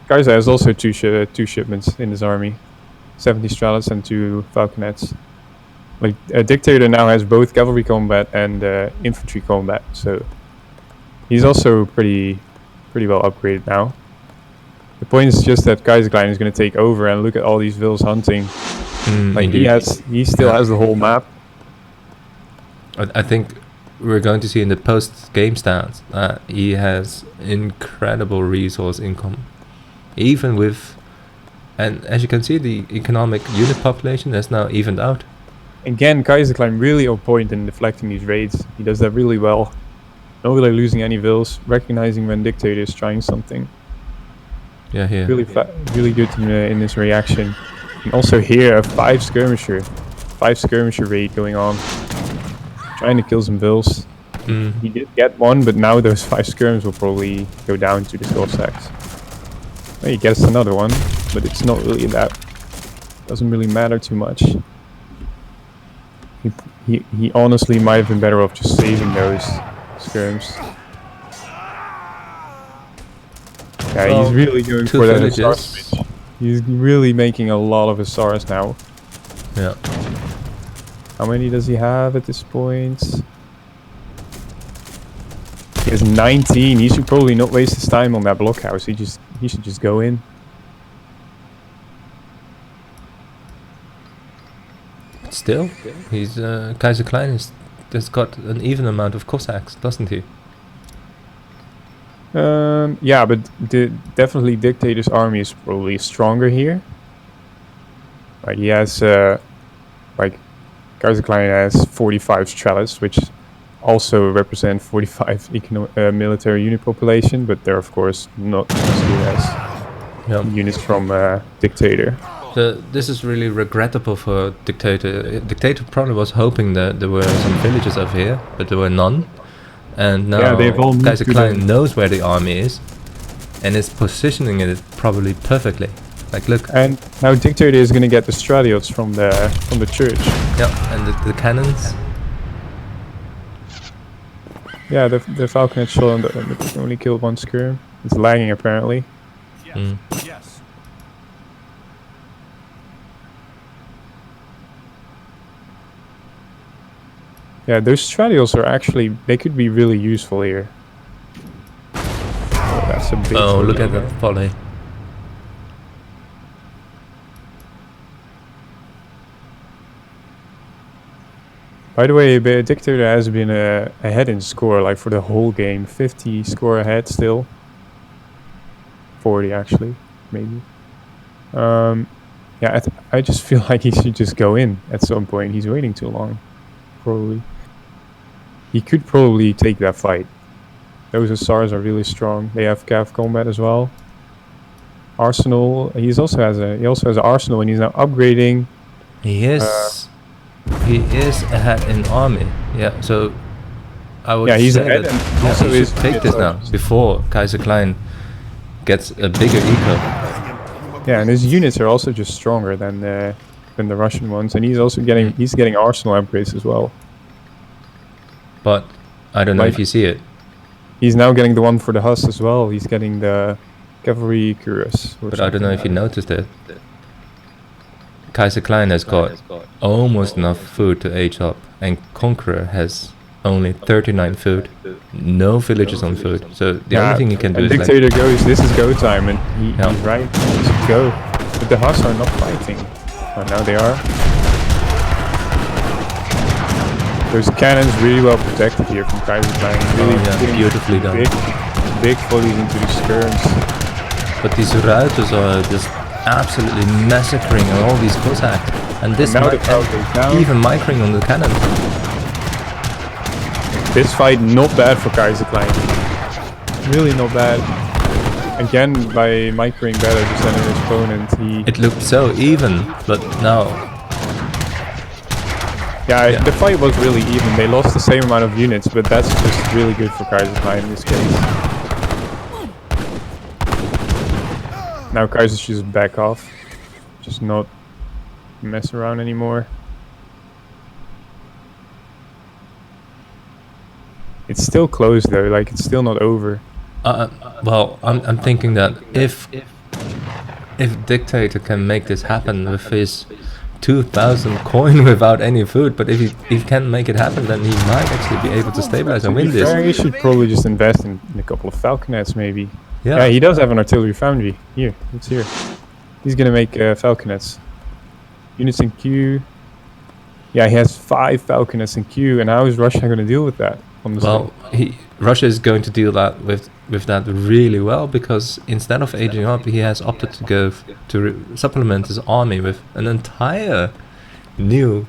Kaiser has also two shipments in his army, 70 Strelets and 2 Falconets. Like a dictator now has both cavalry combat and infantry combat, so he's also pretty well upgraded now. The point is just that Kaiserklein is going to take over and look at all these vills hunting. Like he still has the whole map. I think we're going to see in the post-game stats that he has incredible resource income, even with, and as you can see, the economic unit population has now evened out. Again, Kaiserklein really on point in deflecting these raids. He does that really well. Not really losing any vills, recognizing when dictator is trying something. Yeah, here. Really good in this reaction. And also here, a 5 skirmisher raid going on. Trying to kill some vills. He did get one, but now those 5 skirms will probably go down to the Cossacks. Well, he gets another one, but it's not really that. Doesn't really matter too much. He honestly might have been better off just saving those skirms. Yeah, well, he's really going for that Hussar switch. He's really making a lot of Hussars now. Yeah. How many does he have at this point? He has 19. He should probably not waste his time on that blockhouse. He should just go in. Still, he's Kaiserklein has got an even amount of Cossacks, doesn't he? Yeah, but definitely Dictator's army is probably stronger here. Like he has, like Kaiserklein has 45 Strelets, which also represent 45 military unit population, but they're of course not as good as units from Dictator. So this is really regrettable for Dictator. Dictator probably was hoping that there were some villages over here, but there were none. And now Kaiserklein knows where the army is and is positioning it probably perfectly. Like look. And now Dictator is going to get the Stradiots from the church. Yeah, and the cannons. Yeah, the Falconet shot only killed 1 skirm. It's lagging apparently. Yes. Yes. Yeah, those Stradiots are actually, they could be really useful here. Oh, that's a big look at that volley. By the way, Dictator has been ahead in score, like for the whole game. 50 score ahead still. 40 actually, maybe. Yeah, I just feel like he should just go in at some point. He's waiting too long, probably. He could probably take that fight. Those Hussars are really strong. They have cav combat as well. Arsenal. He also has an arsenal, and he's now upgrading. He is ahead in army. Yeah, so I would he's say ahead, that and also he should take this now before Kaiserklein gets a bigger eco. Yeah, and his units are also just stronger than the Russian ones, and he's also getting arsenal upgrades as well. But I don't know if you see it. He's now getting the one for the Huss as well. He's getting the cavalry cuirass. But I don't know if you noticed it. Kaiserklein has got almost enough food to age up, and Conqueror has only 39 food. No villages on food. So the only thing he can do is Dictator goes, this is go time, and he's right. He should go. But the Huss are not fighting. Oh, now they are. Those cannons really well protected here from Kaiserklein. Really beautifully done. Big volleys into the skirms. But these Ruiters are just absolutely massacring all these Cossacks. And this even micring on the cannons. This fight not bad for Kaiserklein. Really not bad. Again, by micring better just than his opponent, it looked so even, but now. Yeah, the fight was really even. They lost the same amount of units, but that's just really good for Kaiserklein in this case. Now Kaiser should just back off. Just not mess around anymore. It's still close though, like it's still not over. Well, I'm thinking that if Dictator can make this happen with his 2,000 coin without any food, but if he can make it happen, then he might actually be able to stabilize and win this. He should probably just invest in a couple of falconets maybe. Yeah. He does have an artillery foundry. Here, it's here. He's gonna make falconets. Units in queue. Yeah, he has 5 falconets in queue, and how is Russia gonna deal with that? Well, Russia is going to deal that with that really well, because instead of aging up, he has opted to go to supplement his army with an entire new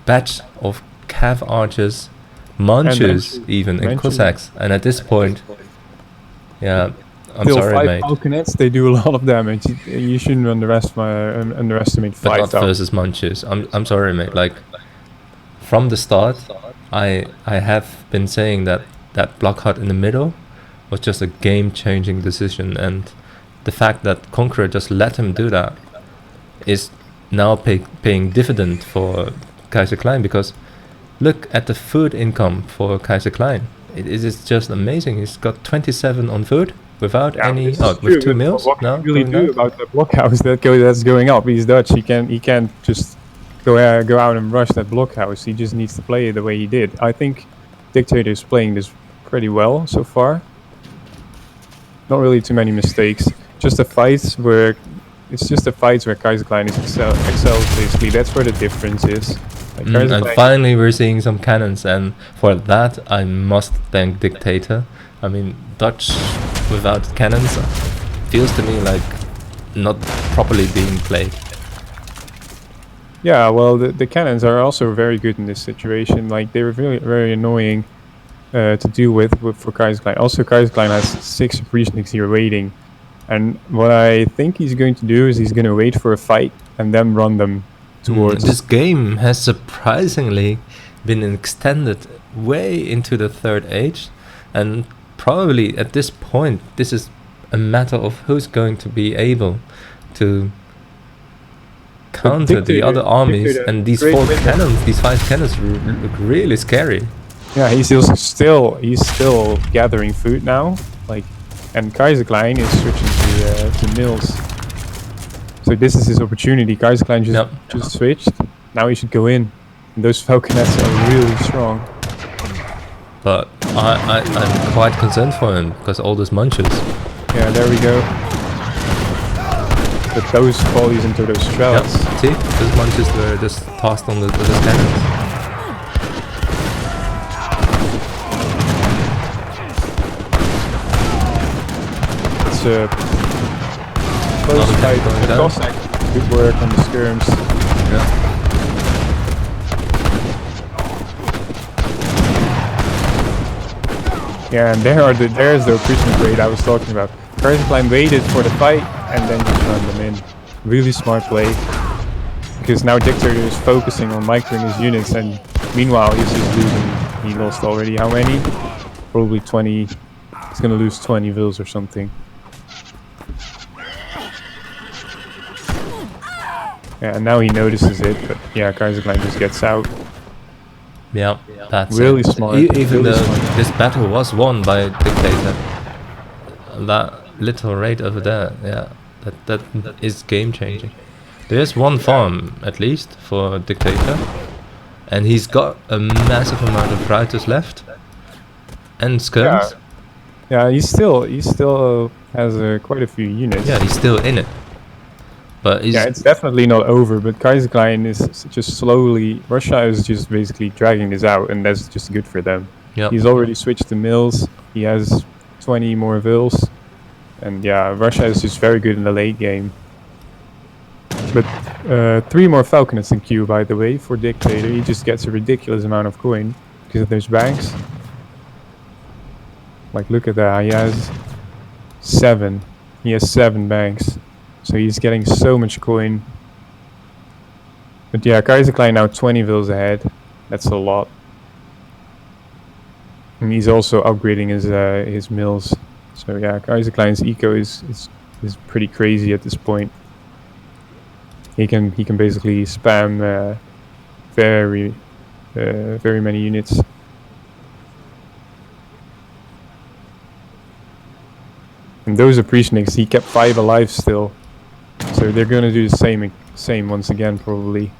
batch of cav archers, Manchus, even and Cossacks. And at this point, yeah, I'm still sorry, 5 mate. falconets, they do a lot of damage. You shouldn't underestimate 5. But not versus Manchus. I'm sorry, mate. Like from the start, I have been saying that block hut in the middle was just a game-changing decision, and the fact that Conqueror just let him do that is now paying dividend for Kaiserklein, because look at the food income for Kaiserklein. It is just amazing. He's got 27 on food without any with 2 meals. What now can you really going do down? about the blockhouse that's going up? He's Dutch. He can't just go out and rush that blockhouse. He just needs to play it the way he did. I think Dictator is playing this pretty well so far. Not really too many mistakes. Just the fights where Kaiserklein is excels basically. That's where the difference is. Like And finally we're seeing some cannons, and for that I must thank Dictator. I mean, Dutch without cannons feels to me like not properly being played. Yeah, well, the cannons are also very good in this situation. Like, they were very, very annoying to deal with for Kaiserklein. Also, Kaiserklein has 6 Priestniks here waiting. And what I think he's going to do is he's going to wait for a fight and then run them towards... This game has surprisingly been extended way into the 3rd age. And probably at this point, this is a matter of who's going to be able to counter the other armies, and these 5 cannons look really scary. Yeah, he's still gathering food now, like, and Kaiserklein is switching to mills. So this is his opportunity. Kaiserklein just switched. Now he should go in. And those falconets are really strong. But I'm quite concerned for him, because all those munches. Yeah, there we go. But those volleys into those shells. Yeah, see? Those munches were just passed on those cannons. It's a close fight with the Cossack. Good work on the skirms. Yeah. Yeah, and there's the Priestman grade I was talking about. Kaiserklein waited for the fight and then just run them in. Really smart play. Because now Dictator is focusing on microing his units, and meanwhile he's just losing. He lost already how many? Probably 20. He's gonna lose 20 vills or something. Yeah, and now he notices it, but yeah, Kaiserklein just gets out. Yeah, that's really smart. Even though this battle was won by Dictator, that little raid over there, yeah, that is game changing. There's 1 farm at least for Dictator, and he's got a massive amount of riders left and skirms. Yeah, he still has quite a few units. Yeah, he's still in it. But yeah, it's definitely not over, but Kaiserklein is just slowly... Russia is just basically dragging this out, and that's just good for them. Yep. He's already switched to mills, he has 20 more vills, and yeah, Russia is just very good in the late game. But 3 more falconets in queue, by the way, for Dictator. He just gets a ridiculous amount of coin, because of those banks. Like, look at that, he has 7. He has 7 banks. So he's getting so much coin. But yeah, Kaiserklein now 20 vills ahead. That's a lot. And he's also upgrading his mills. So yeah, Kaiserklein's eco is is pretty crazy at this point. He can basically spam very many units. And those appreciationists, he kept 5 alive still, so they're gonna do the same once again probably.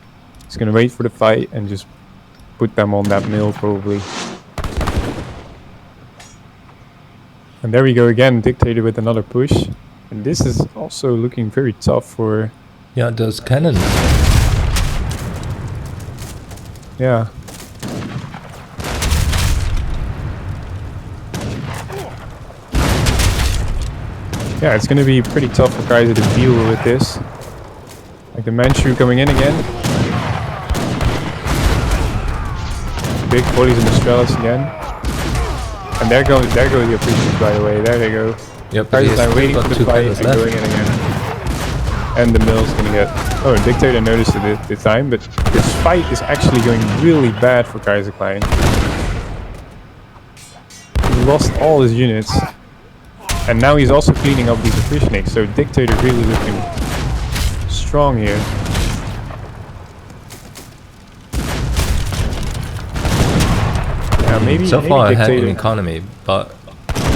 He's gonna wait for the fight and just put them on that mill probably. And there we go again, Dictator with another push. And this is also looking very tough for... Yeah, those cannons. Yeah. Yeah, it's gonna be pretty tough for Kaiser to deal with this. Like the Manchu coming in again. Big volleys in the Strelets again. And there go the appreciations, by the way. There they go. Yep, Kaiser's like waiting for the fight and going in again. And the mill's gonna get... Oh, Dictator noticed it at the time, but this fight is actually going really bad for Kaiserklein. He lost all his units. And now he's also cleaning up these appreciationists, so Dictator really looking strong here. Yeah, maybe so far ahead Dictator, in economy, but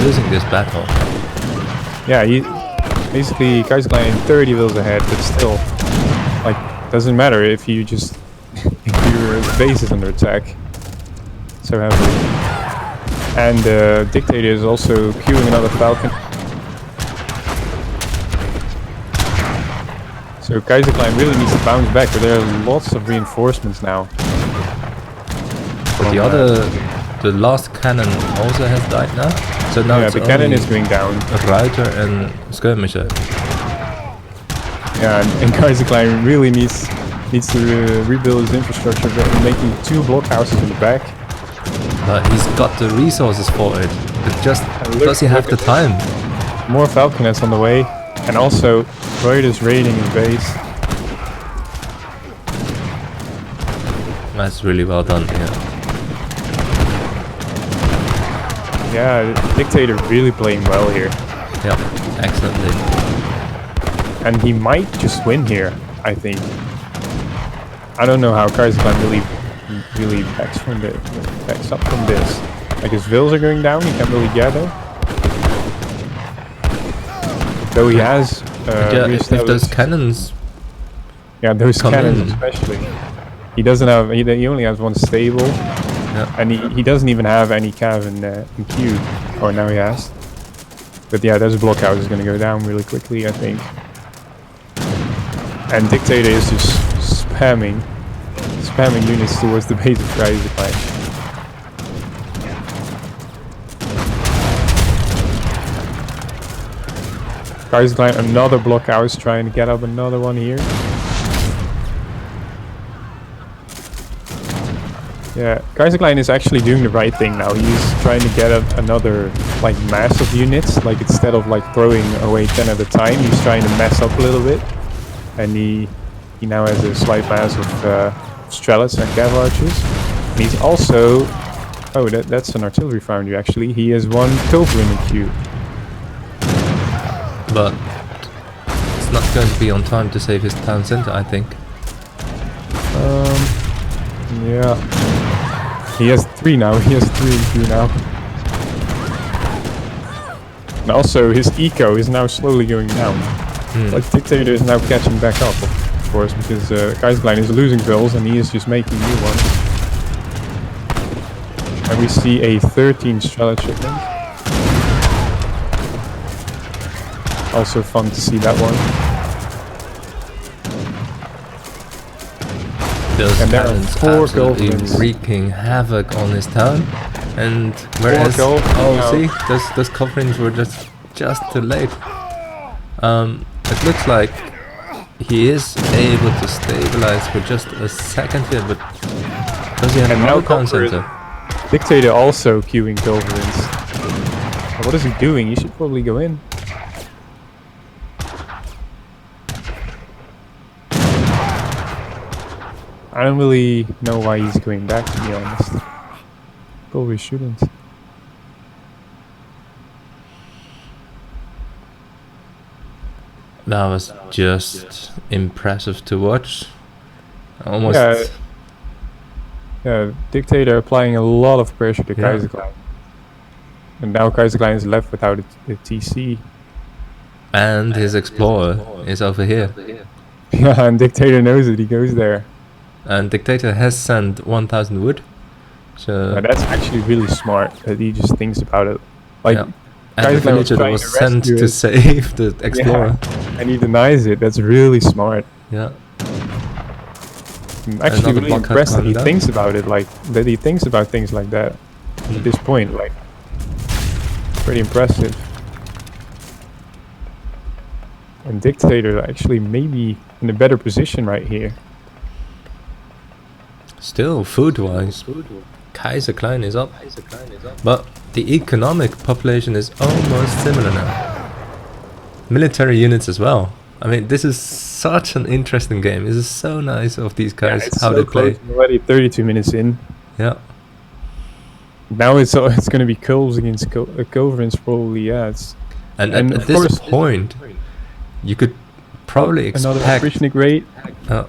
losing this battle. Yeah, he basically Kaiserklein 30 wheels ahead, but still, like, doesn't matter if you just if your base is under attack so heavily. And Dictator is also queuing another Falcon. So Kaiserklein really needs to bounce back, but there are lots of reinforcements now. But the last cannon also has died now. So now yeah, it's the cannon is going down. A Reiter and Skirmisher. Yeah, and Kaiserklein really needs to rebuild his infrastructure, but making 2 blockhouses in the back. But he's got the resources for it. But just does he have the time? More Falconets on the way, and also Reuters raiding his base. That's really well done, yeah. Yeah, Dictator really playing well here. Yeah, excellently. And he might just win here, I think. I don't know how Kaiserklein really backs up from this. Like his vills are going down, he can't really gather. Though he has yeah, if those cannons... Yeah, those cannons especially. He doesn't have, he only has 1 stable. Yeah. And he doesn't even have any cav in queue. Or now he has. But yeah, there's a blockhouse is going to go down really quickly, I think. And Dictator is just spamming units towards the base of Kaiserklein. Kaiserklein, another blockhouse, trying to get up another one here. Yeah, Kaiserklein is actually doing the right thing now. He's trying to get up another like mass of units. Like instead of like throwing away 10 at a time, he's trying to mess up a little bit. And he now has a slight mass of Strelets and Cav Archers. And he's also... Oh, that's an artillery foundry actually. He has 1 Cobra in the queue. But it's not going to be on time to save his town center, I think. Yeah. He has 3 now. He has 3 in queue now. And also his eco is now slowly going down. Like Dictator is now catching back up, of course, because Kaiserklein is losing vills and he is just making new ones. And we see a 13 Strelet shipment. Also fun to see that one. Those And there are cannons 4 absolutely governments. wreaking havoc on his town. And whereas... gold. Oh, see? Those coffins were just too late. It looks like he is able to stabilize for just a second here, but does he have And another now town Conqueror center? Dictator also queuing Pilgrims. What is he doing? He should probably go in. I don't really know why he's going back, to be honest. Probably shouldn't. That was just impressive to watch. Almost. Yeah, Dictator applying a lot of pressure to Yeah. Kaiserklein. And now Kaiserklein is left without a TC. And his Explorer is over here. Yeah, and Dictator knows it, he goes there. And Dictator has sent 1000 wood. So. Yeah, that's actually really smart that he just thinks about it. Like, Yeah. And the Kaiserklein was villager trying was to sent rescue to it. save the Explorer. And he denies it, that's really smart. Yeah. I'm actually Another really block impressed that coming he down. thinks about it, like, that he thinks about things like that at this point, like, pretty impressive. And Dictator actually maybe in a better position right here. Still, food-wise, Kaiserklein is up. But the economic population is almost similar now. Military units as well. I mean, this is such an interesting game. This is so nice of these guys, it's how so they play. close, already 32 minutes in. Yeah. Now it's going to be Culves against Coverins probably, yeah. And And at of this course- point, you could probably Another expect Krishnik raid. that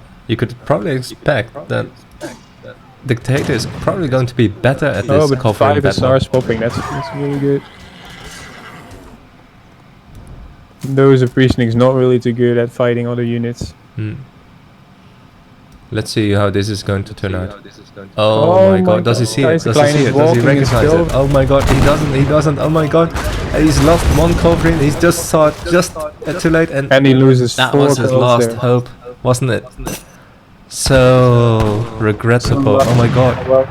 Dictator is probably going to be better at this Oh, but covering 5 battle. SRs popping, that's really good. Those Krishnik's not really too good at fighting other units. Hmm. Let's see how this is going to turn out. Oh Oh my my god, does he God, see it? Does he Kaiserklein see is it? Does he walking his recognize it? field. Oh my god, he doesn't, oh my god. He's lost one covering, he's just saw it just too late and And he loses that 4 was his kills last there. hope, wasn't it? So regrettable, oh my god. Well,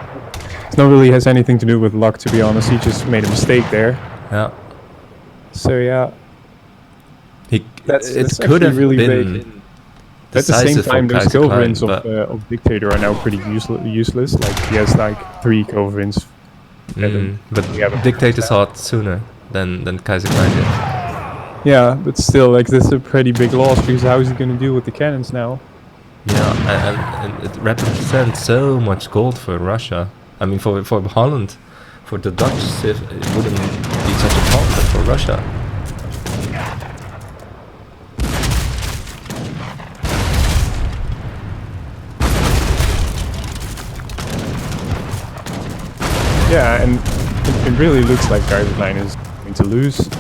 it not really has anything to do with luck, to be honest. He just made a mistake there. Yeah. So yeah, It that's could actually have really been big. At the same decisive for time, those Kaiserklein, Coverins but of Dictator are now pretty useless. Like, he has like 3 Coverins. but we have a- Dictator saw it sooner than Kaiserklein did. Yeah, but still, like, that's a pretty big loss, because how is he going to deal with the cannons now? Yeah, and it represents so much gold for Russia. I mean, for Holland, for the Dutch, it wouldn't be such a problem, but for Russia. Yeah, and it really looks like Kaiserklein is going to lose. To me.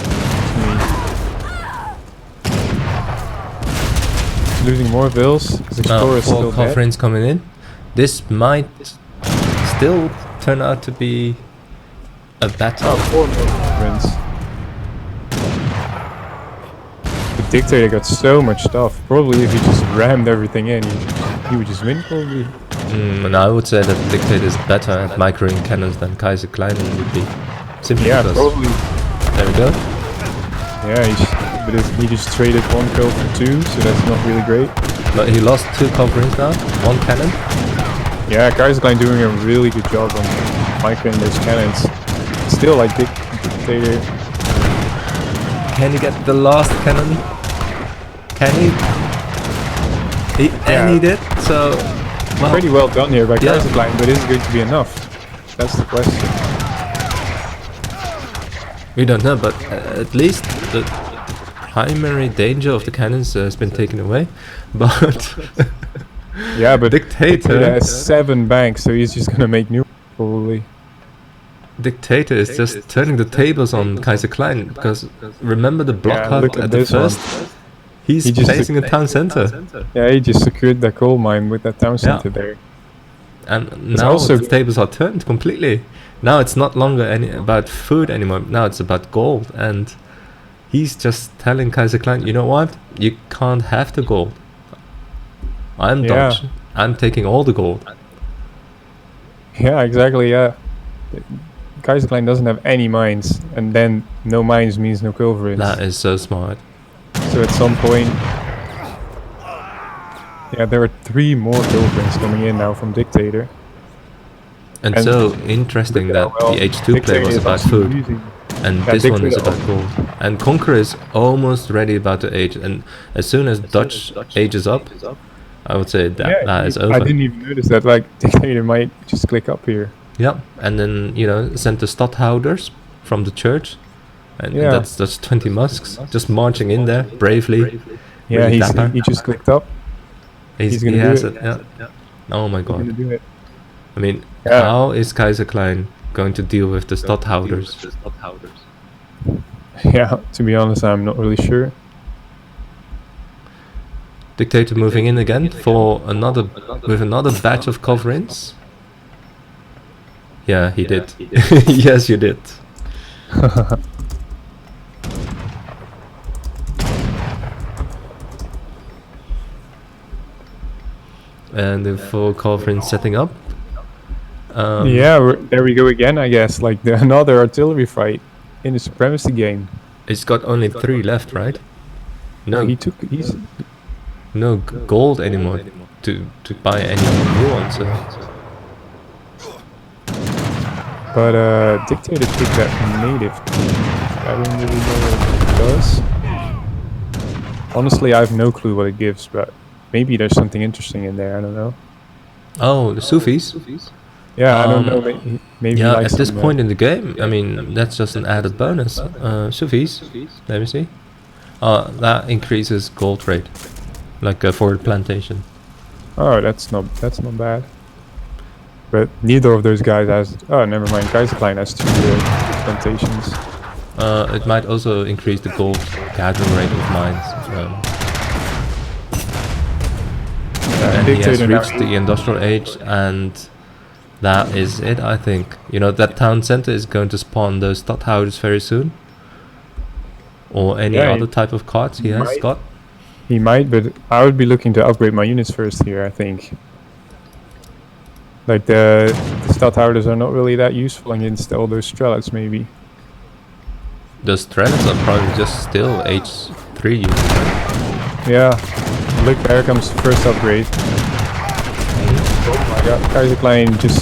He's losing more vills. His Explorer is Now, still four dead. Coverins coming in. This might still turn out to be a battle. Oh, 4 more Coverins. The Dictator got so much stuff. Probably if he just rammed everything in, he would just win, probably. And I would say that Dictator is better at microing cannons than Kaiserklein would be. Simply Yeah, because. probably. There we go. Yeah, but he just traded 1 kill for 2, so that's not really great. But he lost 2 Coverins now, 1 cannon. Yeah, Kaiserklein doing a really good job on microing those cannons. Still, like, Dictator. Can he get the last cannon? Can he? And he did, so... Well, Pretty well done here by Yeah. Kaiserklein, but is it going to be enough? That's the question. we don't know, but at least the primary danger of the cannons has been taken away. But Yeah, but Dictator has 7 banks, so he's just going to make new probably. Dictator is just turning the tables on Kaiserklein, because remember the block Yeah, hut look at at the this one. first? He's He just facing a town center. Yeah, he just secured the coal mine with that town center there. And It's now also- the tables are turned completely. Now it's not longer about food anymore. Now it's about gold. And he's just telling Kaiserklein, you know what? You can't have the gold. I'm Yeah. Dutch. I'm taking all the gold. Yeah, exactly, yeah. Kaiserklein doesn't have any mines, and then no mines means no Coverins. That is so smart. So at some point... Yeah, there are 3 more Coverins coming in now from Dictator. And And so interesting that Well, the H2 play Dictator was is about also food. losing. And Yeah, this one is Dictator- about gold. And Conqueror is almost ready about to age. And as soon as Dutch ages up, I would say that is over. I didn't even notice that, like, Dictator might just click up here. Yeah, and then send the stadholders from the church, and Yeah. that's 20 musks just marching in there bravely, Yeah, really dapper. he just clicked up. He's gonna he do has it. it. Yeah. Oh my He's gonna god. do it. I mean, Yeah. how is Kaiserklein going to deal with the stadhouders? Yeah, to be honest, I'm not really sure. Dictator moving in again for another batch of coverings. Yeah, he did. Yes, you did. And the full covering setting up. Yeah, there we go again, I guess. Like another artillery fight in the supremacy game. It's got only 3 left, right? No, He's no gold anymore to buy any new ones. So. But Dictator picked that native. I don't really know what it does. Honestly, I have no clue what it gives, but maybe there's something interesting in there. I don't know. Oh, the Sufis. Yeah, I don't know. Maybe Yeah, like at this some, point in the game, I mean, that's just an added bonus. Sufis, let me see. That increases gold rate, like for the plantation. Oh, that's not bad. But neither of those guys has. Oh, never mind. Kaiserklein has 2 plantations. It might also increase the gold gathering rate of mines. And he has reached the industrial age, and that is it, I think. You know, that town center is going to spawn those stadhouders very soon. Or any other type of cards he has got. He might, but I would be looking to upgrade my units first here, I think. Like the stadhouders are not really that useful against all those strelets, maybe. The strelets are probably just still H3 units. Yeah. Look, there comes the first upgrade. Oh my god, Kaiserklein just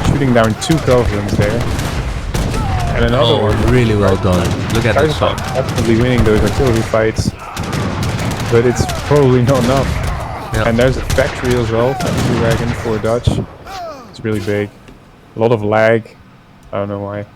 shooting down 2 culverins there. And another one. Really well done. Look at that shot. Definitely winning those artillery fights. But it's probably not enough. Yeah. And there's a factory as well, factory wagon for Dutch. It's really big. A lot of lag. I don't know why.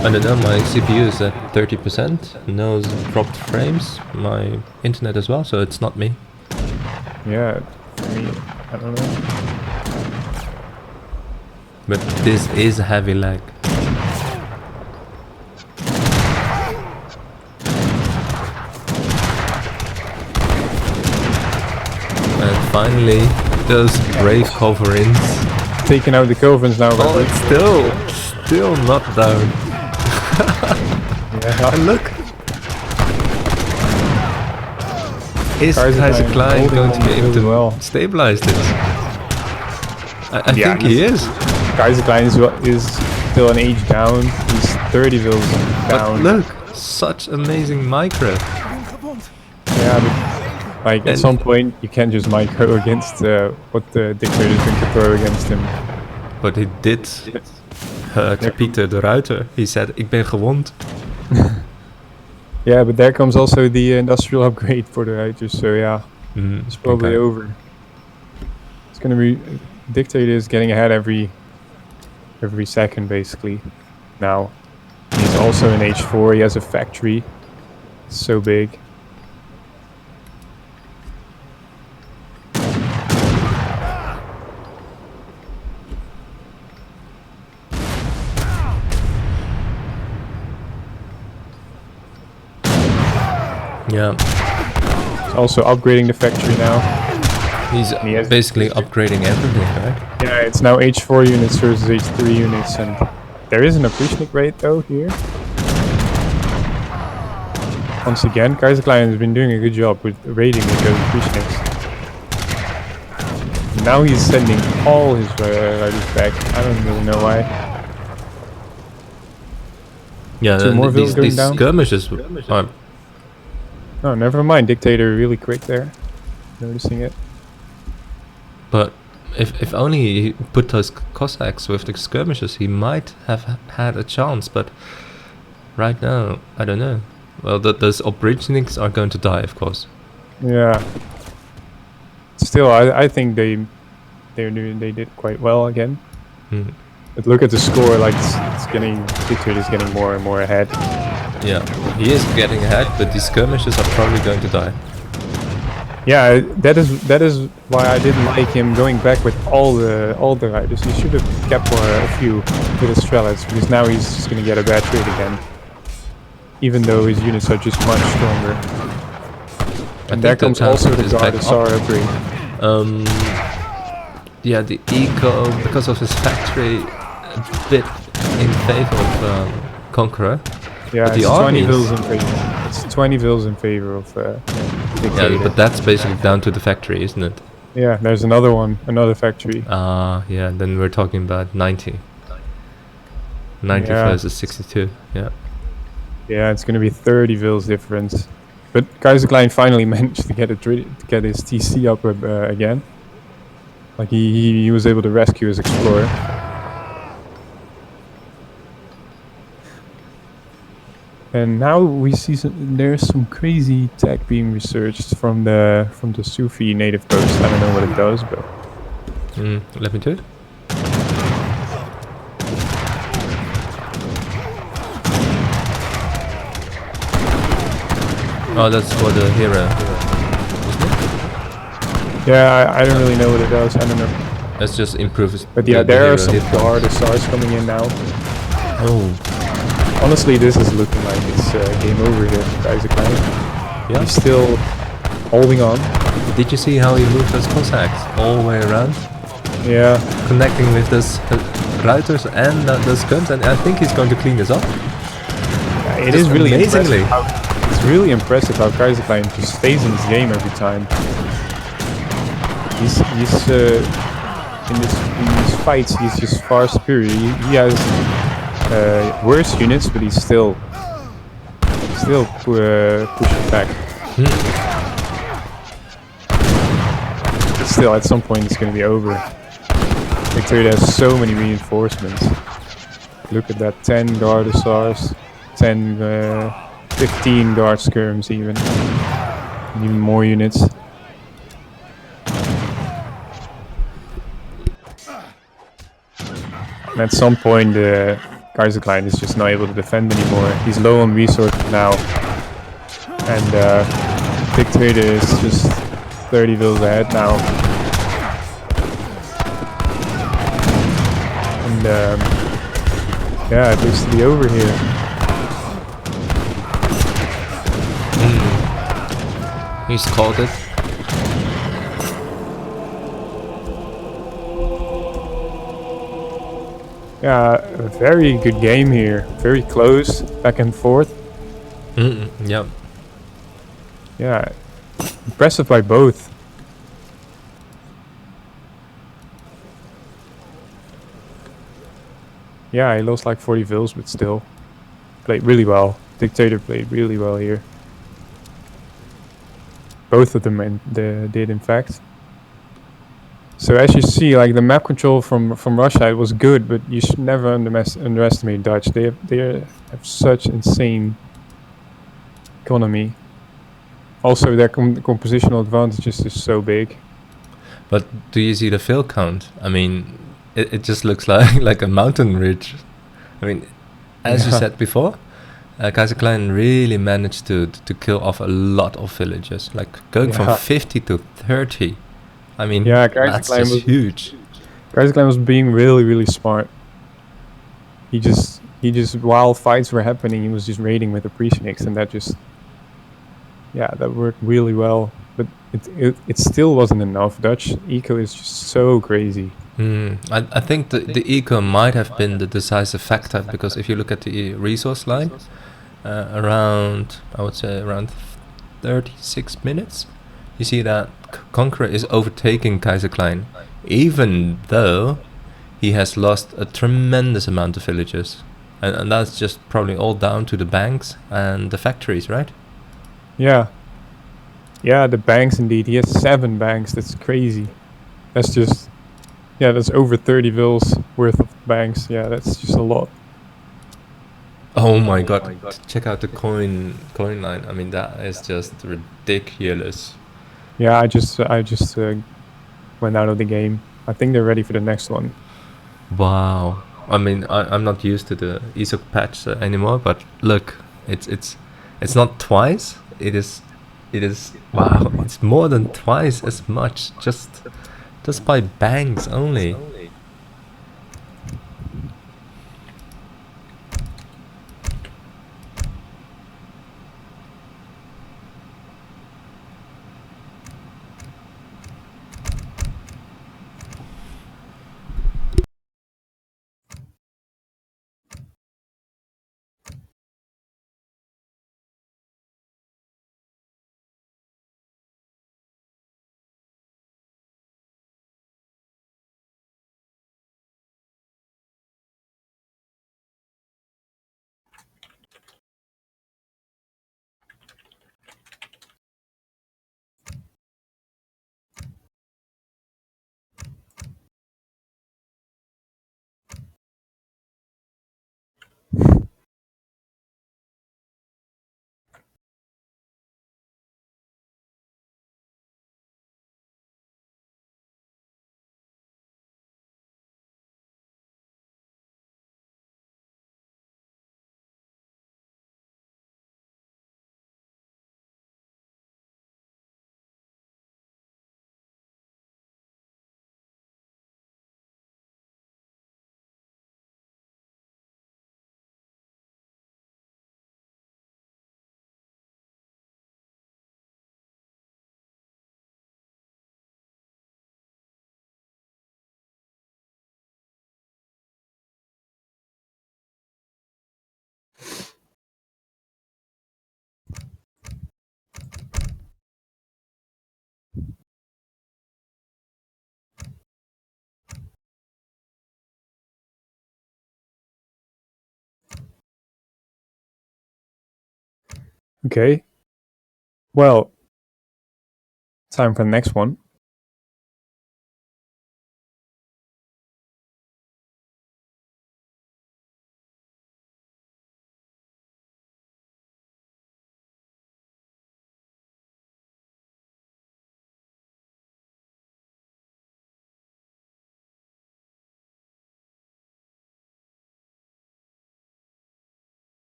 I don't know, my CPU is at 30%, no dropped frames, my internet as well, so it's not me. Yeah, I mean, I don't know. But this is heavy lag. And finally, those brave coverings. Taking out the culverins now. Oh, it's still not down. Yeah, Look! Is Kaiserklein going to be able to stabilize this? I think he is. Kaiserklein is still an age down. He's 30 vills down. But look, such amazing micro. Yeah, but like at some point you can't just micro against what the dictator is going to throw against him. But he did hurt Pieter de Ruiter. He said, "Ik ben gewond." Yeah, but there comes also the industrial upgrade for the Ruiters, so yeah, it's probably over. It's gonna be dictator is getting ahead every second basically. Now he's also in H4. He has a factory. It's so big. Yeah. He's also upgrading the factory now. He's basically upgrading everything, right? Yeah, it's now H4 units versus H3 units, and there is an oppressnic rate though here. Once again, Kaiserklein has been doing a good job with raiding with those oppressnics. Now he's sending all his riders back. I don't really know why. Yeah, these skirmishes are... Oh, never mind. Dictator really quick there. Noticing it. But if only he put those Cossacks with the skirmishes, he might have had a chance. But right now, I don't know. Well, those opportunities are going to die, of course. Yeah. It's still, I think they did quite well again. Mm. But look at the score, like it's getting, Dictator is getting more and more ahead. Yeah, he is getting ahead, but these skirmishes are probably going to die. Yeah, that is why I didn't like him going back with all the riders. He should have kept a few with his Strelets, because now he's just gonna get a bad trade again. Even though his units are just much stronger. And there comes also the Gardasaur upgrade. Yeah, the eco, because of his factory, a bit in favor of Conqueror. Yeah, but it's the 20 armies, vils in favor. It's 20 vils in favor of Dictator. yeah, but that's basically down to the factory, isn't it? Yeah, there's another one, another factory. Yeah, then we're talking about 90. 90 versus 62, yeah. Yeah, it's gonna be 30 vils difference. But Kaiserklein finally managed to get his TC up again. Like he was able to rescue his explorer. And now we see there's some crazy tech being researched from the Sufi native post. I don't know what it does, but let me do it. Oh, that's for the hero, isn't it? Yeah, I don't really know what it does. I don't know. Let's just improve it. But yeah, there are some Gardasaurs coming in now. Oh. Honestly, this is looking like it's game over here for Kaiserklein. Yeah. He's still holding on. Did you see how he moved those Cossacks all the way around? Yeah. Connecting with those Ruiters and those guns, and I think he's going to clean this up. Yeah, it is really amazingly. It's really impressive how Kaiserklein just stays in this game every time. He's in these fights, he's just far superior. He has worse units, but he's still pushing back. But still, at some point, it's going to be over. Victoria has so many reinforcements. Look at that, 10 Gardasaurs, 15 guard skirms even more units. And at some point, Kaiserklein is just not able to defend anymore. He's low on resources now, and Dictator is just 30 vils ahead now. And yeah, it looks to be over here. He's called it. Yeah, a very good game here. Very close, back and forth. Yeah. Yeah, impressive by both. Yeah, he lost like 40 vils, but still played really well. Dictator played really well here. Both of them did, in fact. So as you see, like the map control from Russia, it was good, but you should never underestimate Dutch. They have such insane economy. Also, their compositional advantages is so big. But do you see the fill count? I mean, it just looks like a mountain ridge. I mean, as you said before, Kaiserklein really managed to kill off a lot of villages, like going from 50 to 30. I mean, that's just huge. Kaiserklein was being really, really smart. He just while fights were happening, he was just raiding with the Precincts, and that just, that worked really well. But it still wasn't enough. Dutch eco is just so crazy. I think the eco might have been the decisive factor, because if you look at the resource line, around 36 minutes, you see that Conqueror is overtaking Kaiserklein, even though he has lost a tremendous amount of villages. And that's just probably all down to the banks and the factories, right? Yeah. Yeah, the banks indeed. He has 7 banks. That's crazy. That's just... Yeah, that's over 30 vils worth of banks. Yeah, that's just a lot. Oh my god. Check out the coin line. I mean, that is just ridiculous. Yeah, I just went out of the game. I think they're ready for the next one. Wow. I mean, I'm not used to the ESOC patch anymore, but look, it's not twice. It is wow. It's more than twice as much just by bangs only. Okay. Well, time for the next one.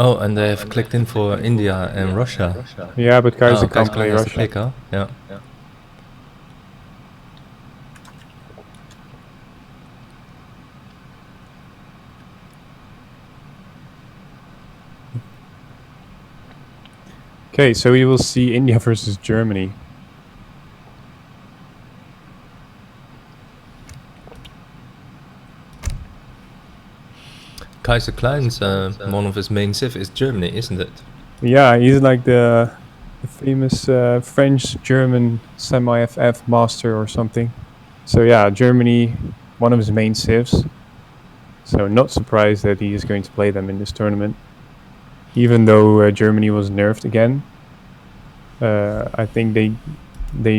Oh, and they have clicked in for India and Russia. Yeah, but Kaiser can't Kaiserklein play has to Russia. click, huh? Yeah. Okay, so we will see India versus Germany. Kaiserklein's one of his main civ is Germany, isn't it? Yeah, he's like the famous French-German semi-FF master or something. So yeah, Germany, one of his main civs. So not surprised that he is going to play them in this tournament. Even though Germany was nerfed again. I think they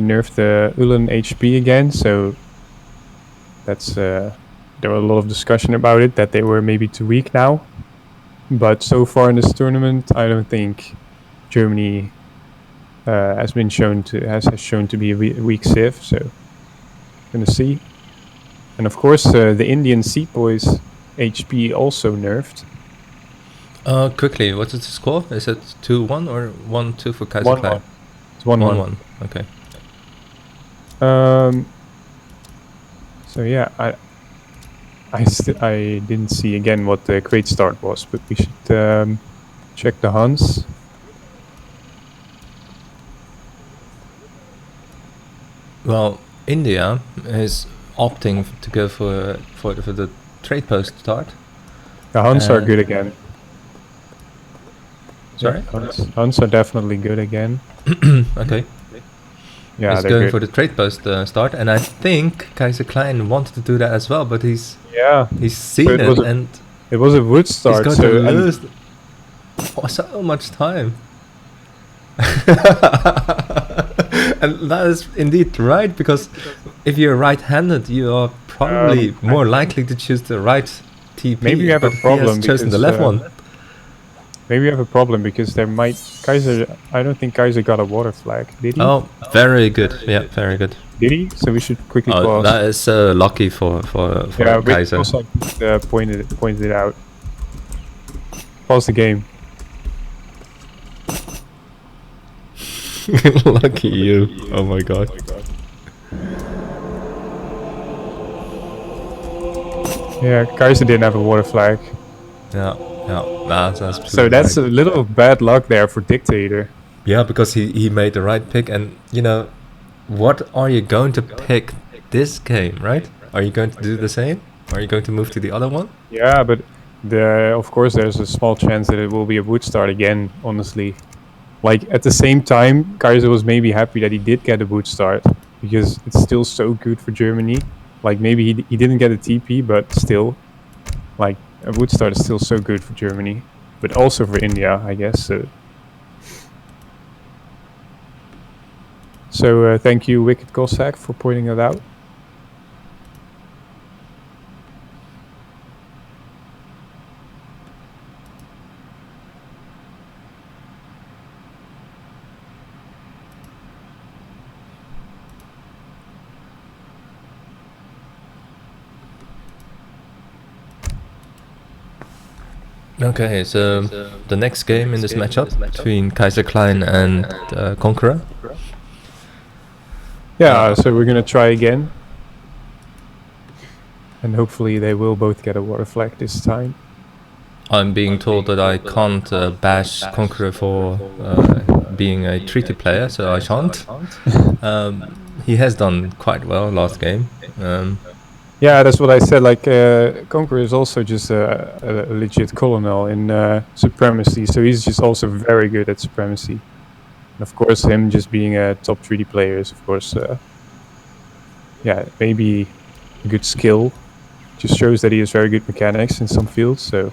nerfed the Ulan HP again, so that's there was a lot of discussion about it, that they were maybe too weak now. But so far in this tournament, I don't think Germany has shown to be a weak civ. So gonna see. And of course, the Indian Seat Boys HP also nerfed. Quickly, what is the score? Is it 2-1 or 1-2 for Kaiserklein? 1-1. It's 1-1. 1-1. Okay. So yeah, I didn't see again what the crate start was, but we should check the Huns. Well, India is opting to go for the trade post start. The Huns are good again. Sorry? Huns are definitely good again. Okay. Yeah, he's they're going good. for the trade post start, and I think Kaiserklein wanted to do that as well, but he's seen but it, and it was a wood start. he's going to lose so much time. And that is indeed right, because if you're right-handed, you are probably more likely to choose the right TP. Maybe you have a but problem He has chosen the because, left one. Maybe you have a problem because there might Kaiser. I don't think Kaiser got a water flag. Did he? Oh, very good. Yeah, very good. Did he? So we should quickly Oh, pause. that is lucky for Yeah, Kaiser. also pointed it out. Pause the game. Lucky you. Oh my god. Yeah, Kaiser didn't have a water flag. Yeah, yeah. That's absolutely So that's right. a little bad luck there for Dictator. Yeah, because he made the right pick, and you know, what are you going to pick this game, right? Are you going to do the same? Are you going to move to the other one? Yeah, but of course there's a small chance that it will be a wood start again, honestly. Like at the same time, Kaiser was maybe happy that he did get a wood start because it's still so good for Germany. Like maybe he didn't get a TP, but still, like a wood start is still so good for Germany, but also for India, I guess. So thank you, Wicked Cossack, for pointing that out. Okay, so the next game in this matchup between Kaiserklein and Conqueror. Yeah, so we're gonna try again. And hopefully they will both get a water flag this time. I'm being told that I can't bash Conqueror for being a treaty player, so I shan't. He has done quite well last game. Yeah, that's what I said. Like, Conqueror is also just a legit colonel in Supremacy, so he's just also very good at Supremacy. And of course, him just being a top 3D player is, of course, yeah, maybe a good skill. Just shows that he has very good mechanics in some fields. So,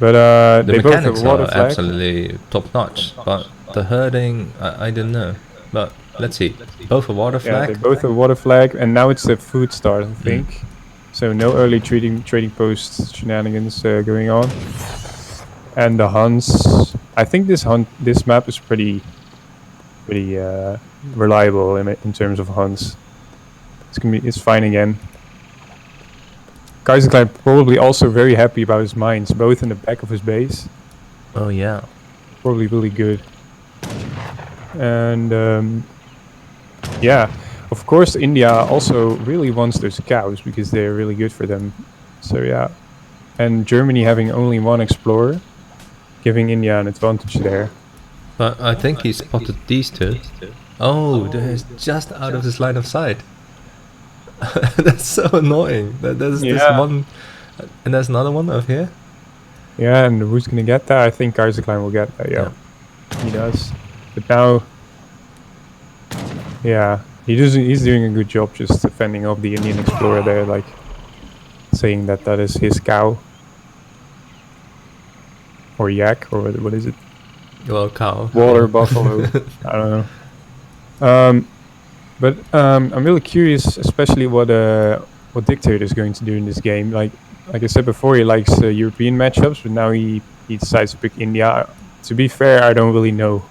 but The they both mechanics have a water are flag. absolutely top notch, but the herding, I don't know. But let's see. Both a water Yeah, they flag. both have a water flag, and now it's a food start, I think. So no early trading post shenanigans going on. And the Huns, I think this map is pretty reliable in terms of Huns. It's fine again. Kaiserklein probably also very happy about his mines, both in the back of his base. Oh yeah. Probably really good. And yeah, of course India also really wants those cows because they're really good for them. So yeah, and Germany having only one explorer, giving India an advantage there. But I think he spotted these two. Oh, they're just out of his line of sight. That's so annoying. There's this Yeah. one, and there's another one over here. Yeah, and who's gonna get that? I think Kaiserklein will get that. Yeah, he does. But now, yeah, he's doing a good job just defending off the Indian explorer there, like saying that is his cow or yak or what is it? Well, cow. Water buffalo. I don't know. But I'm really curious, especially what Dictator is going to do in this game. Like I said before, he likes European matchups, but now he decides to pick India. To be fair, I don't really know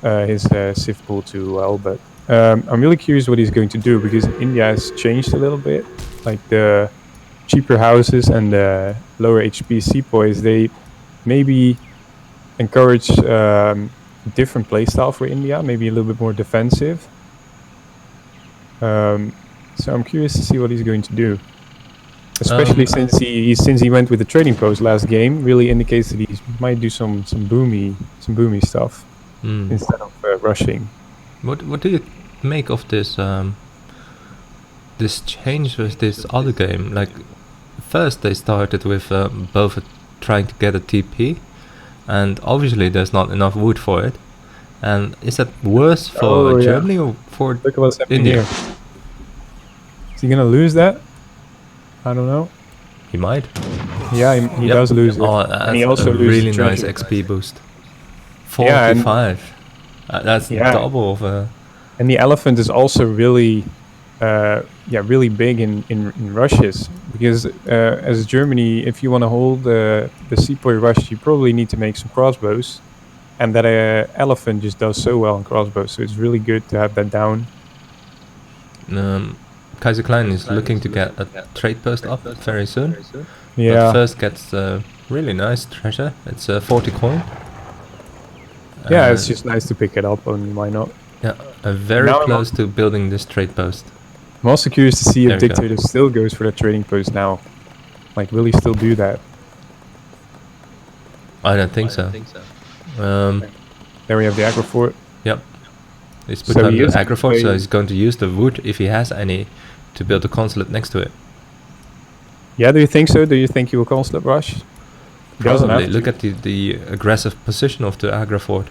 his Civ pool too well, but I'm really curious what he's going to do because India has changed a little bit. Like the cheaper houses and the lower HP sepoys, they maybe encourage different playstyle for India, maybe a little bit more defensive. So I'm curious to see what he's going to do, especially since he went with the trading post last game. Really indicates that he might do some boomy stuff instead of rushing. What do you make of this this change with this other game? Like, first they started with both trying to get a TP, and obviously there's not enough wood for it. And is that worse for Germany or for Look at what's happening India? here. Is he gonna lose that? I don't know. He might. Yeah, he Yep. does lose it. Oh, And he that's also a loses really the nice treasure. XP boost. Yeah, and- 45. That's Yeah. double of a... And the elephant is also really, really big in rushes, because as Germany, if you want to hold the sepoy rush, you probably need to make some crossbows, and that elephant just does so well in crossbows. So it's really good to have that down. Kaiserklein is looking to get a trade post up very soon. But Yeah, first gets really nice treasure. It's a 40 coin. yeah, it's just nice to pick it up, and why not? Yeah, very Now I'm close to building this trade post. I'm also curious to see There if we go. Dictator still goes for that trading post now. Like, will he still do that? I don't think so. There we have the aggro fort. Yep. He's put So down he the is gonna agrifort, so play- he's going to use the wood, if he has any, to build a consulate next to it. Yeah, do you think so? Do you think he will consulate rush? He doesn't Probably. have Look to. at the aggressive position of the agrifort.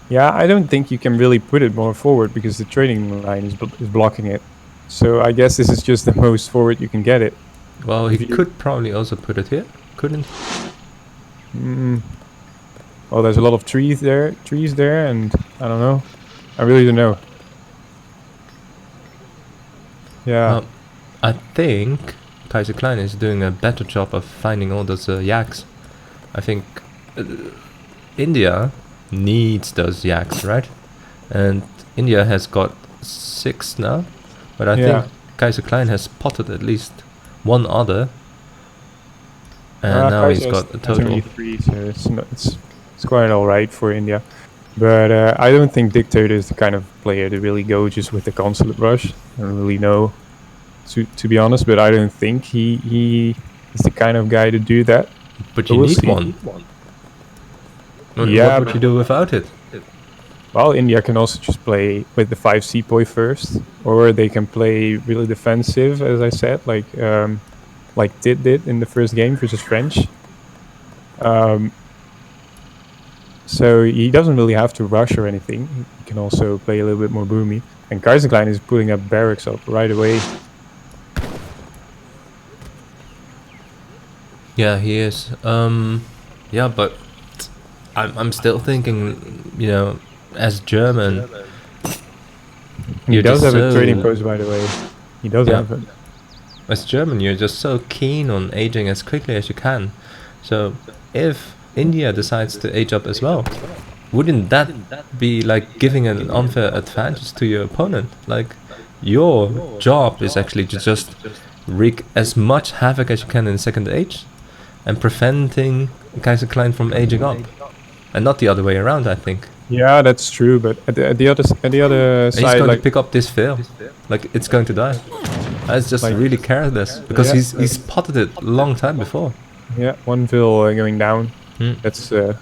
Yeah, I don't think you can really put it more forward because the trading line is blocking it. So I guess this is just the most forward you can get it. Well, he If you- could probably also put it here. Couldn't. Well, there's a lot of trees there, and I don't know. I really don't know. Yeah, Well, I think Kaiserklein is doing a better job of finding all those yaks. I think India needs those yaks, right? And India has got 6 now, but I Yeah. think Kaiserklein has spotted at least one other, and now he's Kaiser got a has total. only 3, so it's quite all right for India. But I don't think Dictator is the kind of player to really go just with the consulate rush. I don't really know, to be honest, but I don't think he is the kind of guy to do that. But So you we'll need see. one. Yeah, What would but- you do without it? Well, India can also just play with the 5 sepoy first, or they can play really defensive, as I said, like Tit did in the first game versus French. So he doesn't really have to rush or anything. He can also play a little bit more boomy. And Kaiserklein is putting up barracks up right away. Yeah, he is. Yeah, but I'm still thinking, you know, as German, And he You're does just have a trading so- post, by the way. He does Yeah. have it. as German, you're just so keen on aging as quickly as you can. So if India decides to age up as well, wouldn't that be like giving an unfair advantage to your opponent? Like, your job is actually to just wreak as much havoc as you can in second age, and preventing Kaiserklein from aging up, and not the other way around. I think. Yeah, that's true. But at the other And he's side, going like to pick up this veil, like it's going to die. That's just Like- really careless, because Yeah. he's spotted it a long time before. yeah, one Vil going down. Hmm. That's a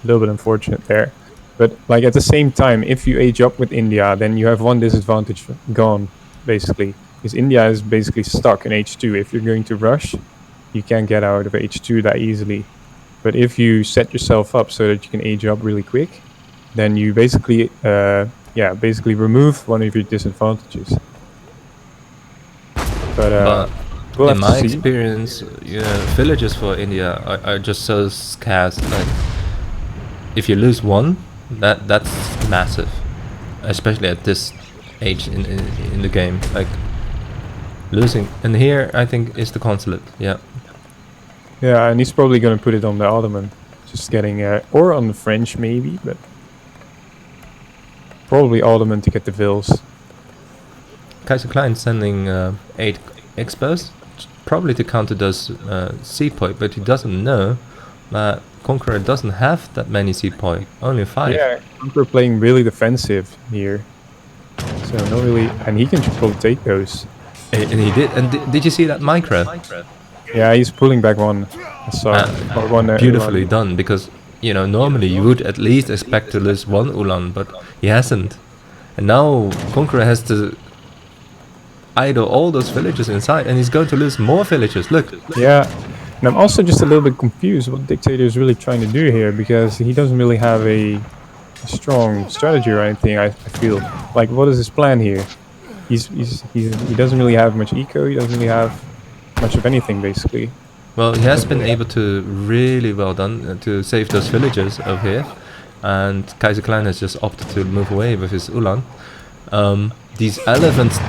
little bit unfortunate there. But like at the same time, if you age up with India, then you have one disadvantage gone, basically. Because India is basically stuck in H2. If you're going to rush, you can't get out of H2 that easily. But if you set yourself up so that you can age up really quick, then you basically, basically remove one of your disadvantages. But we'll in have my to see. experience, villages for India are just so scarce. Like, if you lose one, that's massive, especially at this age in the game. Like, losing, and here I think is the consulate. Yeah, Yeah, and he's probably going to put it on the Ottoman. Just getting, or on the French maybe, but probably Ottoman to get the Vils. Kaiserklein sending 8 expos, probably to counter those sepoy, but he doesn't know that Conqueror doesn't have that many sepoy, only 5. Yeah, Conqueror playing really defensive here. So not really, and he can probably take those. And he did. And did you see that micro? Yeah, he's pulling back one. I saw or one, Beautifully Ulan. done, because you know normally you would at least expect to lose one Ulan, but he hasn't. And now Conqueror has to idle all those villages inside, and he's going to lose more villages. Look, Yeah, and I'm also just a little bit confused what Dictator is really trying to do here, because he doesn't really have a strong strategy or anything. I feel like, what is his plan here? He doesn't really have much eco. He doesn't really have much of anything basically. well, he has been able to really well done to save those villages over here, and Kaiserklein has just opted to move away with his Ulan. These elephants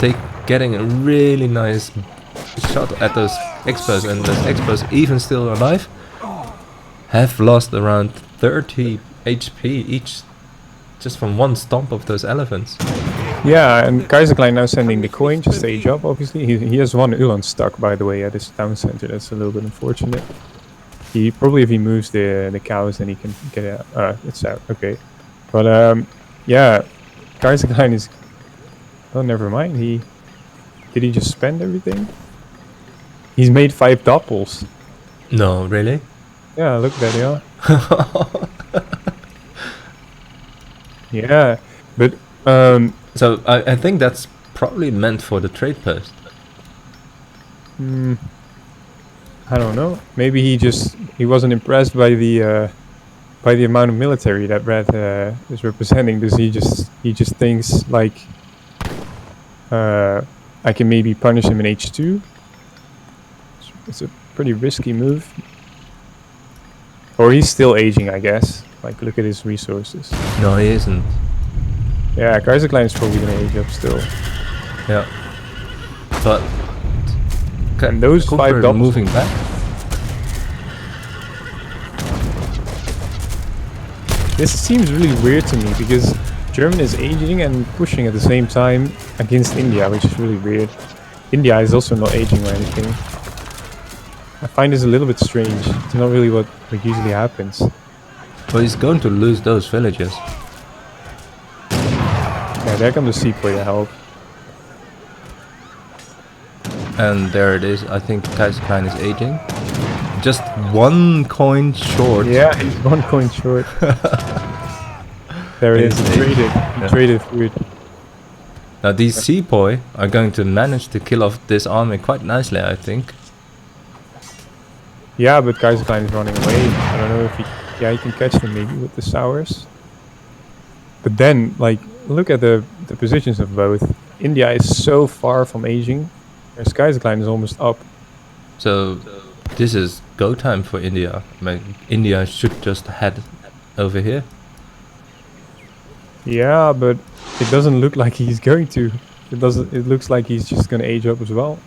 getting a really nice shot at those experts, and those experts, even still alive, have lost around 30 HP each just from one stomp of those elephants. Yeah, and Kaiserklein now sending the coin to stage up, obviously. He has one Ulan stuck, by the way, at his town center. That's a little bit unfortunate. He probably, if he moves the cows, then he can get out. It's out, okay. But, yeah, Kaiserklein is... Oh, never mind. Did he just spend everything? He's made 5 doppels. No, really? Yeah, look, there they are. Yeah, but... So I think that's probably meant for the trade post. I don't know. Maybe he wasn't impressed by the amount of military that Red is representing. Because he just thinks like I can maybe punish him in H2. It's a pretty risky move. Or he's still aging, I guess. Like, look at his resources. No, he isn't. Yeah, Kaiserklein is probably gonna age up still. Yeah. But And those 5 Conqueror doppels moving back. This seems really weird to me because Germany is aging and pushing at the same time against India, which is really weird. India is also not aging or anything. I find this a little bit strange. It's not really what usually happens. Well, he's going to lose those villages. Yeah, there come the sepoy to help. And there it is. I think Kaiserklein is aging. Just 1 coin short. Yeah, he's 1 coin short. There it is. He traded. He traded for it. Now these sepoy are going to manage to kill off this army quite nicely, I think. Yeah, but Kaiserklein is running away. I don't know if he... Yeah, he can catch them maybe with the sours. But then, like, look at the positions of both. India is so far from aging. Whereas Kaiserklein is almost up. So this is go time for India. I mean, India should just head over here. Yeah, but it doesn't look like he's going to. It looks like he's just going to age up as well.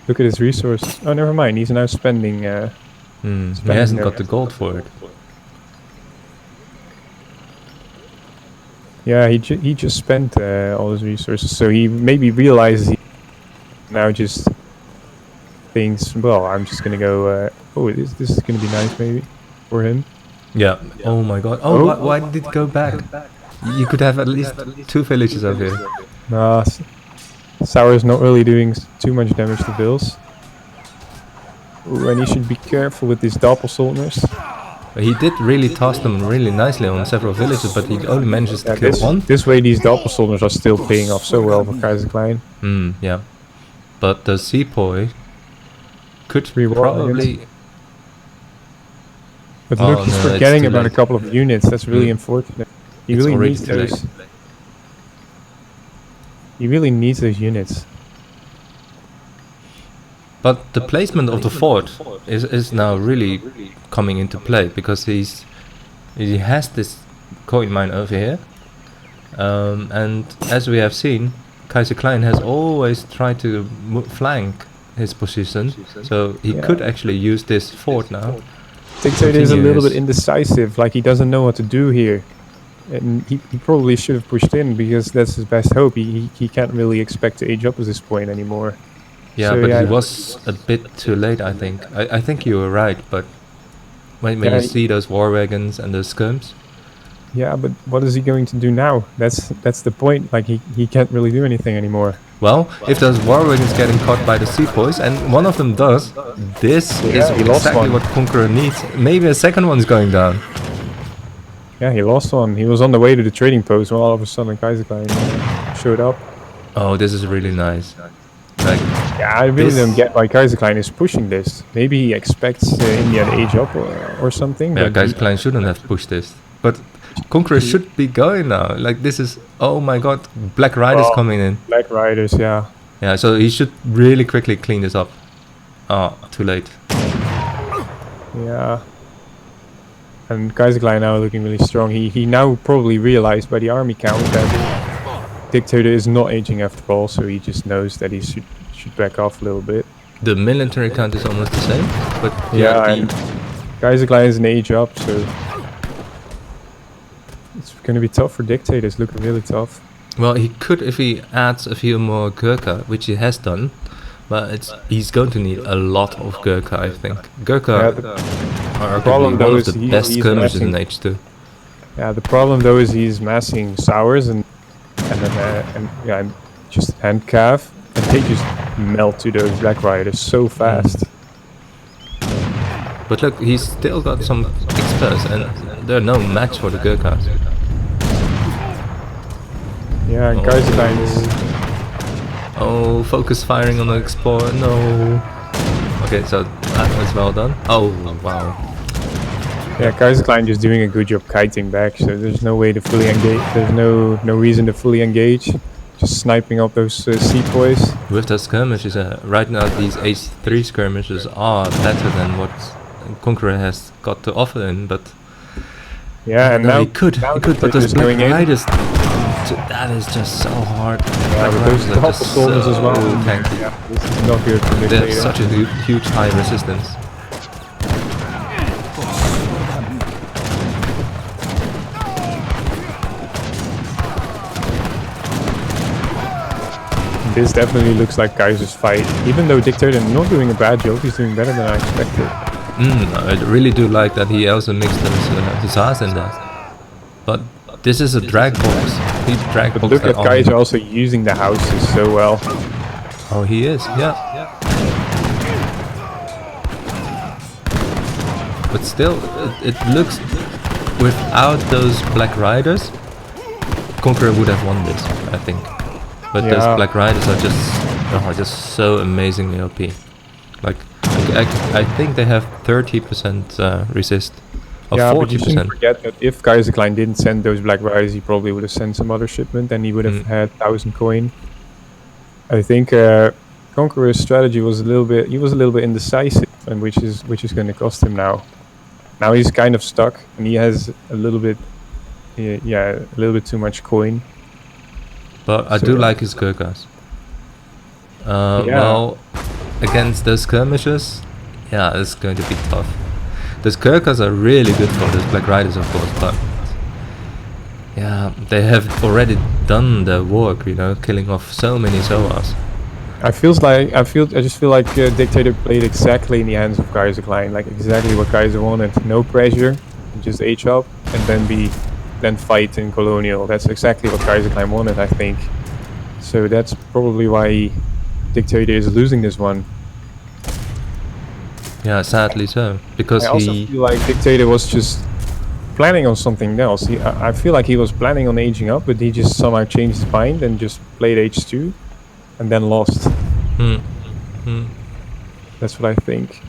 Look at his resources. Oh, never mind. He's now spending. He hasn't got the gold for it. Yeah, he just spent all his resources, so he maybe realizes he now just thinks, well, I'm just gonna go. Oh, this is gonna be nice maybe for him. Yeah. Oh my god. Oh, why did it go back? You could have at least 2 villages over here. Nah, Sour is not really doing too much damage to Bills. Ooh, and he should be careful with these doppelsoldiers. He did really toss them really nicely on several villages, but he only manages to kill one. This way these doppelsoldiers are still paying off so well for Kaiserklein. Yeah. But the sepoy could Reward probably... But look, he's no, forgetting about a couple of units. That's really unfortunate. He It's really already needs too late. those. He really needs those units. But the placement of the fort is now really coming into play, because he has this coin mine over here, and as we have seen, Kaiserklein has always tried to flank his position, so he could actually use this fort now. Dictator is a little bit indecisive, like he doesn't know what to do here. And he probably should have pushed in, because that's his best hope. He can't really expect to age up at this point anymore. Yeah, So, but yeah. he was a bit too late, I think. I think you were right, but when you see those war wagons and those skirms... Yeah, but what is he going to do now? That's the point. Like he can't really do anything anymore. Well, if those war wagons getting caught by the sepoys, and one of them does, this is he lost exactly one. what Conqueror needs. Maybe a second one's going down. Yeah, he lost one. He was on the way to the trading post when all of a sudden Kaiserklein showed up. Oh, this is really nice. Like, Yeah, I really don't get why Kaiserklein is pushing this. Maybe he expects India to age up or something. yeah, but he- Kaiserklein shouldn't have pushed this. But Conqueror should be going now. Like, this is... Oh my god, Black Riders Well, coming in. Black Riders, yeah. Yeah, so he should really quickly clean this up. Oh, too late. Yeah. And Kaiserklein now looking really strong. He now probably realized by the army count that Dictator is not aging after all, so he just knows that he should back off a little bit. The military count is almost the same, but Yeah, and Kaiserklein is an age up, so it's going to be tough for Dictator. It's looking really tough. well, he could if he adds a few more Gurkha, which he has done, but he's going to need a lot of Gurkha, I think. Gurkha are problem, arguably though, one is of the he's best skirmishes in massing- H2. Yeah, the problem though is he's massing sours and just hand calf, and they just melt to those Black Riders so fast. But look, he's still got some experts, and they're no match for the Gurkhas. Yeah, and Oh. Kaiserklein is. Oh, focus firing on the Explorer, no. Okay, so that was well done. Oh, wow. Yeah, Kaiserklein just doing a good job kiting back, so there's no way to fully engage. There's no reason to fully engage. Just sniping up those sepoys. With the skirmishes, right now these H3 skirmishes are better than what Conqueror has got to offer in, but Yeah, and no, now he could, but Dictator's those Black going in. Riders, that is just so hard. Yeah, Black but those Riders are double just stormers as well. so tanky. Yeah, this is not good for They Dictator. have such a huge high resistance. This definitely looks like Kaiser's fight. Even though Dictator not doing a bad job, he's doing better than I expected. I really do like that he also mixed his Thars in there. But this is a drag box. He drag But box look that at army. Kaiser also using the houses so well. Oh, he is, yeah. But still, it looks, without those Black Riders, Conqueror would have won this, I think. But Yeah. those Black Riders are just so amazingly OP. Like, I think they have 30% resist, or Yeah, but you shouldn't 40%. forget that if Kaiserklein didn't send those Black Riders, he probably would have sent some other shipment and he would have had 1,000 coin. I think Conqueror's strategy was a little bit indecisive, and which is going to cost him now. Now he's kind of stuck, and he has a little bit too much coin. But I So- do like his Gurkhas. Well, against those skirmishes, yeah, it's going to be tough. Those Gurkhas are really good for those Black Riders, of course, but yeah, they have already done the work, you know, killing off so many Zoas. I just feel like Dictator played exactly in the hands of Kaiserklein, like exactly what Kaiser wanted. No pressure, just H up and then fight in Colonial. That's exactly what Kaiserklein wanted, I think. So that's probably why Dictator is losing this one. Yeah, sadly so, because I also feel like Dictator was just planning on something else. I feel like he was planning on aging up, but he just somehow changed his mind and just played H2 and then lost. That's what I think.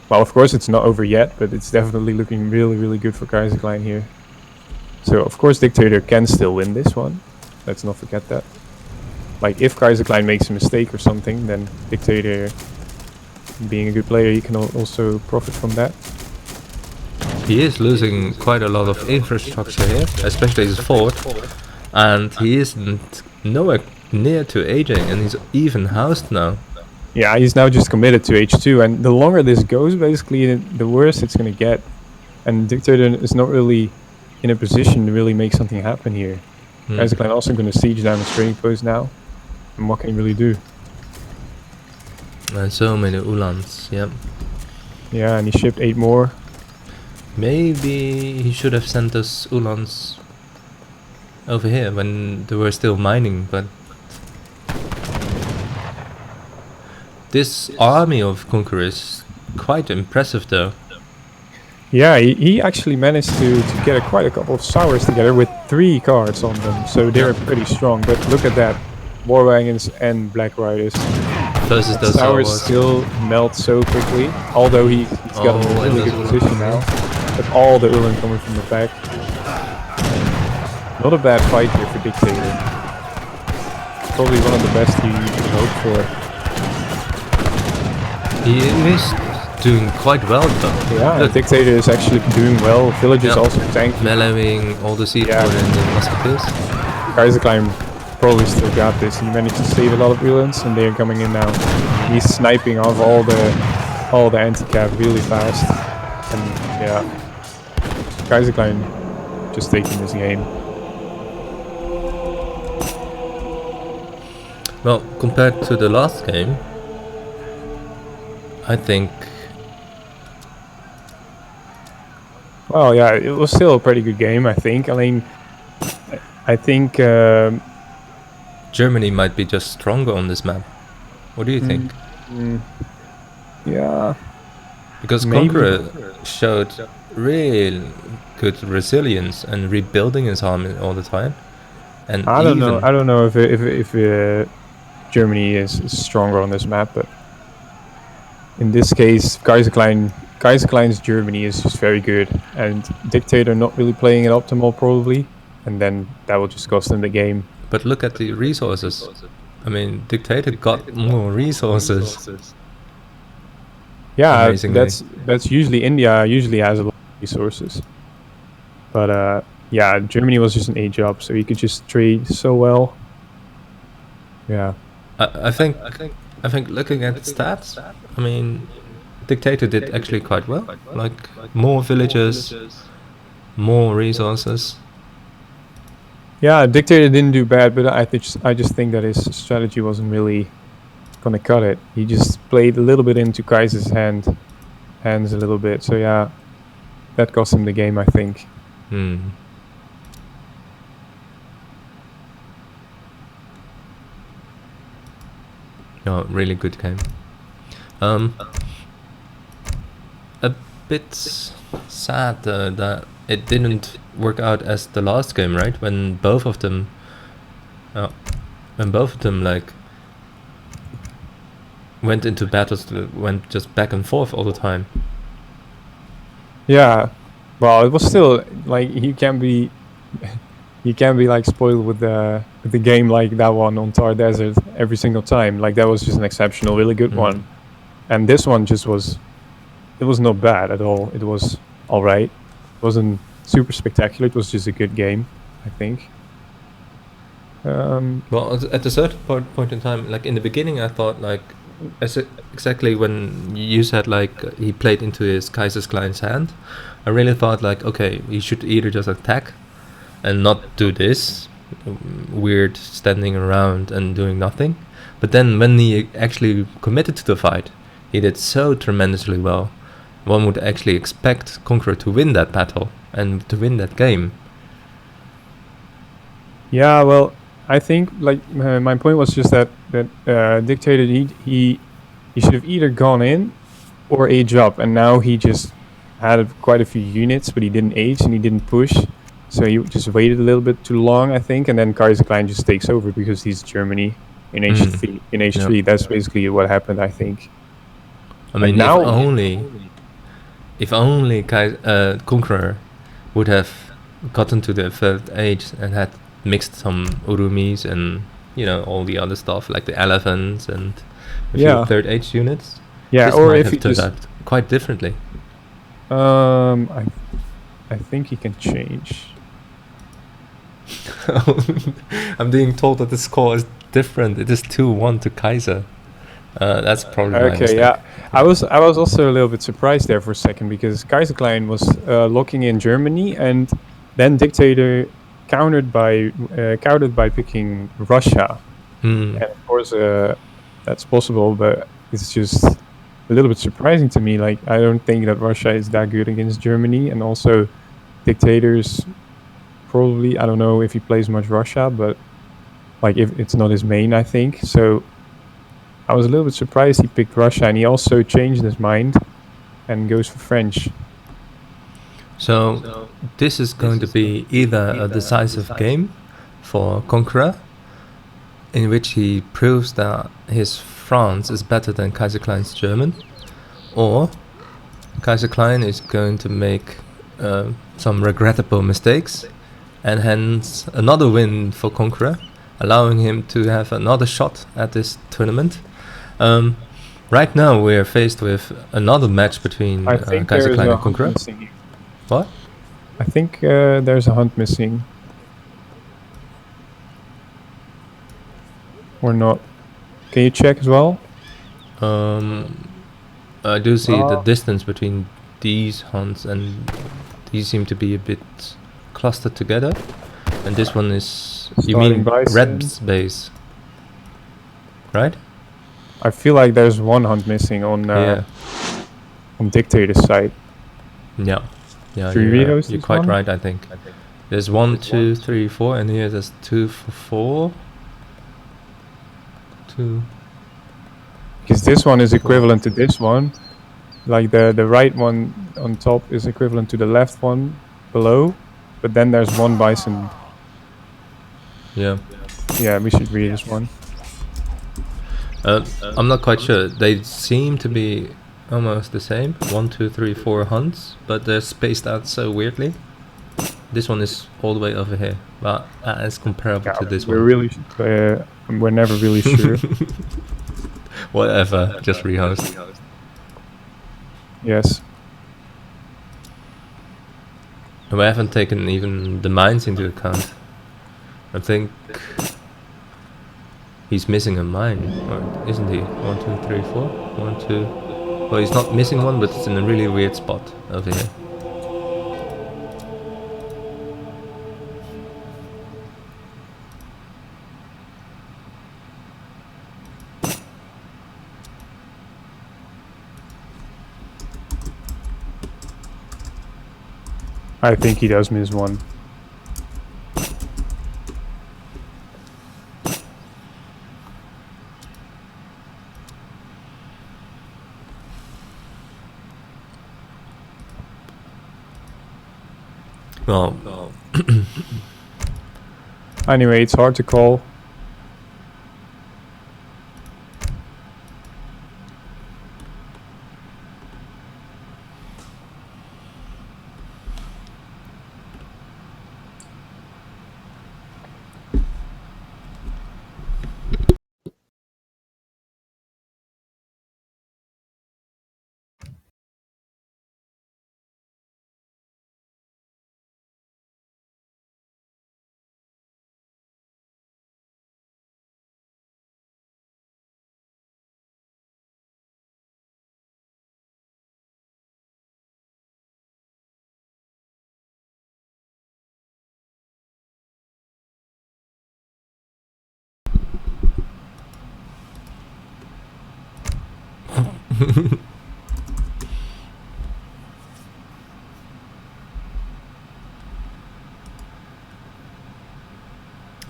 Well, of course it's not over yet, but it's definitely looking really, really good for Kaiserklein here. So of course Dictator can still win this one. Let's not forget that. Like if Kaiserklein makes a mistake or something, then Dictator, being a good player, he can also profit from that. he is losing quite a lot of infrastructure here, especially his fort, and he isn't nowhere near to aging, and he's even housed now. Yeah, he's now just committed to H2, and the longer this goes, basically, the worse it's going to get. And Dictator is not really in a position to really make something happen here. Kaiserklein also going to siege down his trading post now, and what can he really do? And so many Ulans, yeah. Yeah, and he shipped 8 more. Maybe he should have sent us Ulans over here when they were still mining, but this army of Conqueror is quite impressive though. Yeah, he actually managed to get quite a couple of sours together with 3 cards on them, so they're pretty strong. But look at that, War Wagons and Black Riders. Versus those Sours Sours. still melt so quickly, although he's got Oh, a and really those good Ulan. position now. But all the Ulan coming from the back. Not a bad fight here for Dictator. Probably one of the best he could hope for. He missed doing quite well though. Yeah, Look, Dictator is actually doing well. Villagers Yeah. also tanking. meleeing all the C4 Yeah. and the musketeers. Kaiserklein probably still got this. He managed to save a lot of villains, and they're coming in now. He's sniping off all the anti-cap really fast, and yeah, Kaiserklein just taking this game. Well, compared to the last game, I think Well, yeah, it was still a pretty good game. I think. I mean, I think. Germany might be just stronger on this map. What do you think? Yeah. Because Maybe. Conqueror showed real good resilience and rebuilding his army all the time. And I don't know. even- I don't know if Germany is stronger on this map, but in this case, Kaiserklein's Germany is just very good, and Dictator not really playing it optimal probably, and then that will just cost him the game. But look at the resources. I mean, Dictator got more resources. Yeah, Amazingly. that's usually India usually has a lot of resources, but yeah, Germany was just an A job, so you could just trade so well. Yeah. I think looking at stats, I mean, Dictator did actually quite well. Like more villages, more resources. Yeah, Dictator didn't do bad, but I just think that his strategy wasn't really gonna cut it. He just played a little bit into Kaiser's hands a little bit. So yeah, that cost him the game, I think. No, really good game. A bit sad that it didn't work out as the last game, right? When both of them like went into battles that went just back and forth all the time. Yeah, well, it was still like you can't be like spoiled with the game like that one on Thar Desert every single time. Like that was just an exceptional, really good one, and this one just was. It was not bad at all. It was all right. It wasn't super spectacular. It was just a good game, I think. Well, at a certain point in time, like in the beginning, I thought like exactly when you said like he played into his Kaiserklein's hand, I really thought like, okay, he should either just attack and not do this weird standing around and doing nothing. But then when he actually committed to the fight, he did so tremendously well. One would actually expect Conqueror to win that battle and to win that game. Yeah, well, I think like my point was just that Dictator he should have either gone in or age up, and now he just had quite a few units, but he didn't age and he didn't push, so he just waited a little bit too long, I think, and then Kaiserklein just takes over because he's Germany in H3. In H3, Yeah. that's basically what happened, I think. I mean, now- if only Conqueror would have gotten to the third age and had mixed some Urumis and all the other stuff like the elephants and a Yeah. few third age units. Yeah, this or might if have he turned just out quite differently. I think he can change. I'm being told that the score is different. It is 2-1 to Kaiser. That's probably my Okay, mistake. yeah. I was also a little bit surprised there for a second because Kaiserklein was locking in Germany, and then Dictator countered by picking Russia. And of course, that's possible, but it's just a little bit surprising to me. Like, I don't think that Russia is that good against Germany, and also Dictator's probably, I don't know if he plays much Russia, but like if it's not his main, I think. So I was a little bit surprised he picked Russia, and he also changed his mind and goes for French. So this is going to be either a decisive game for Conqueror, in which he proves that his France is better than Kaiserklein's German, or Kaiserklein is going to make some regrettable mistakes, and hence another win for Conqueror, allowing him to have another shot at this tournament. Right now we are faced with another match between I think there is Kaiserklein a and hunt Conqueror. missing. What? I think there's a hunt missing. Or not. Can you check as well? I do see the Oh. distance between these hunts, and these seem to be a bit clustered together. And this one is, you Starting mean bison. Red's base, right? I feel like there's one hunt missing on Yeah. on Dictator's side. Yeah. Yeah, Should we read those you're this quite one? right, I think. There's 1, 2, 3, 4, and here there's 2 for 4. 2. Because this one is equivalent to this one. Like the right one on top is equivalent to the left one below. But then there's one bison. Yeah. Yeah, we should read this one. I'm not quite sure. They seem to be almost the same. 1, 2, 3, 4 hunts, but they're spaced out so weirdly. This one is all the way over here, but that is comparable to this we're one. really we're never really sure. Whatever, just rehost. Yes. We haven't taken even the mines into account. I think he's missing a mine, or isn't he? 1, 2, 3, 4. 1, 2. Well, he's not missing one, but it's in a really weird spot over here. I think he does miss one. Well, Anyway, it's hard to call.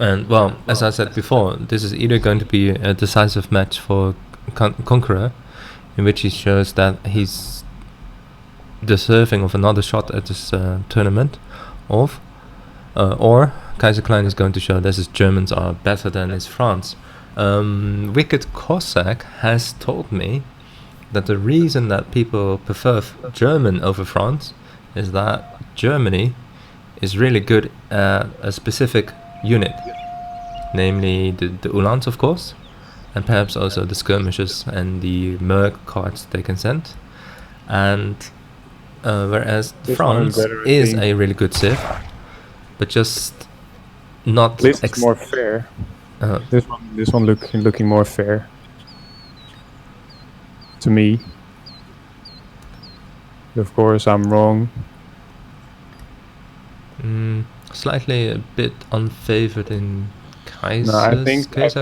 and well, as I said before, this is either going to be a decisive match for Conqueror, in which he shows that he's deserving of another shot at this tournament, or Kaiserklein is going to show that his Germans are better than his France. Wicked Cossack has told me that the reason that people prefer German over France is that Germany is really good at a specific unit, namely the Uhlans, of course, and perhaps also the skirmishers and the merc cards they can send. And whereas This one is France better, I is think. a really good civ, but just not At least it's more fair. This one looking more fair to me. Of course, I'm wrong. slightly a bit unfavored in Kaiser's No, I think case,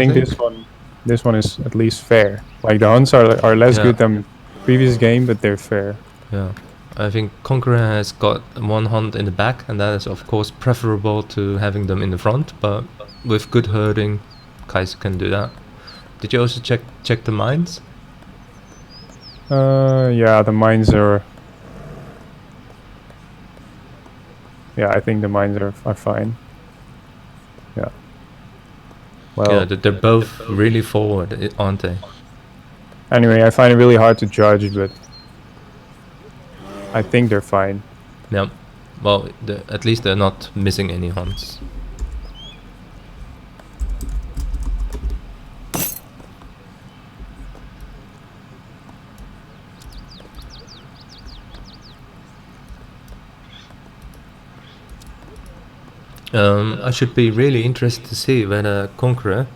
this one is at least fair. Like the hunts are less Yeah. good than previous game, but they're fair. Yeah, I think Conqueror has got one hunt in the back, and that is of course preferable to having them in the front, but with good herding, Kaiser can do that. Did you also check the mines? Yeah, the mines are. Yeah, I think the mines are fine. Yeah. Well, Yeah, they're both really forward, aren't they? anyway, I find it really hard to judge, but I think they're fine. Yeah. Well, at least they're not missing any hunts. I should be really interested to see whether Conqueror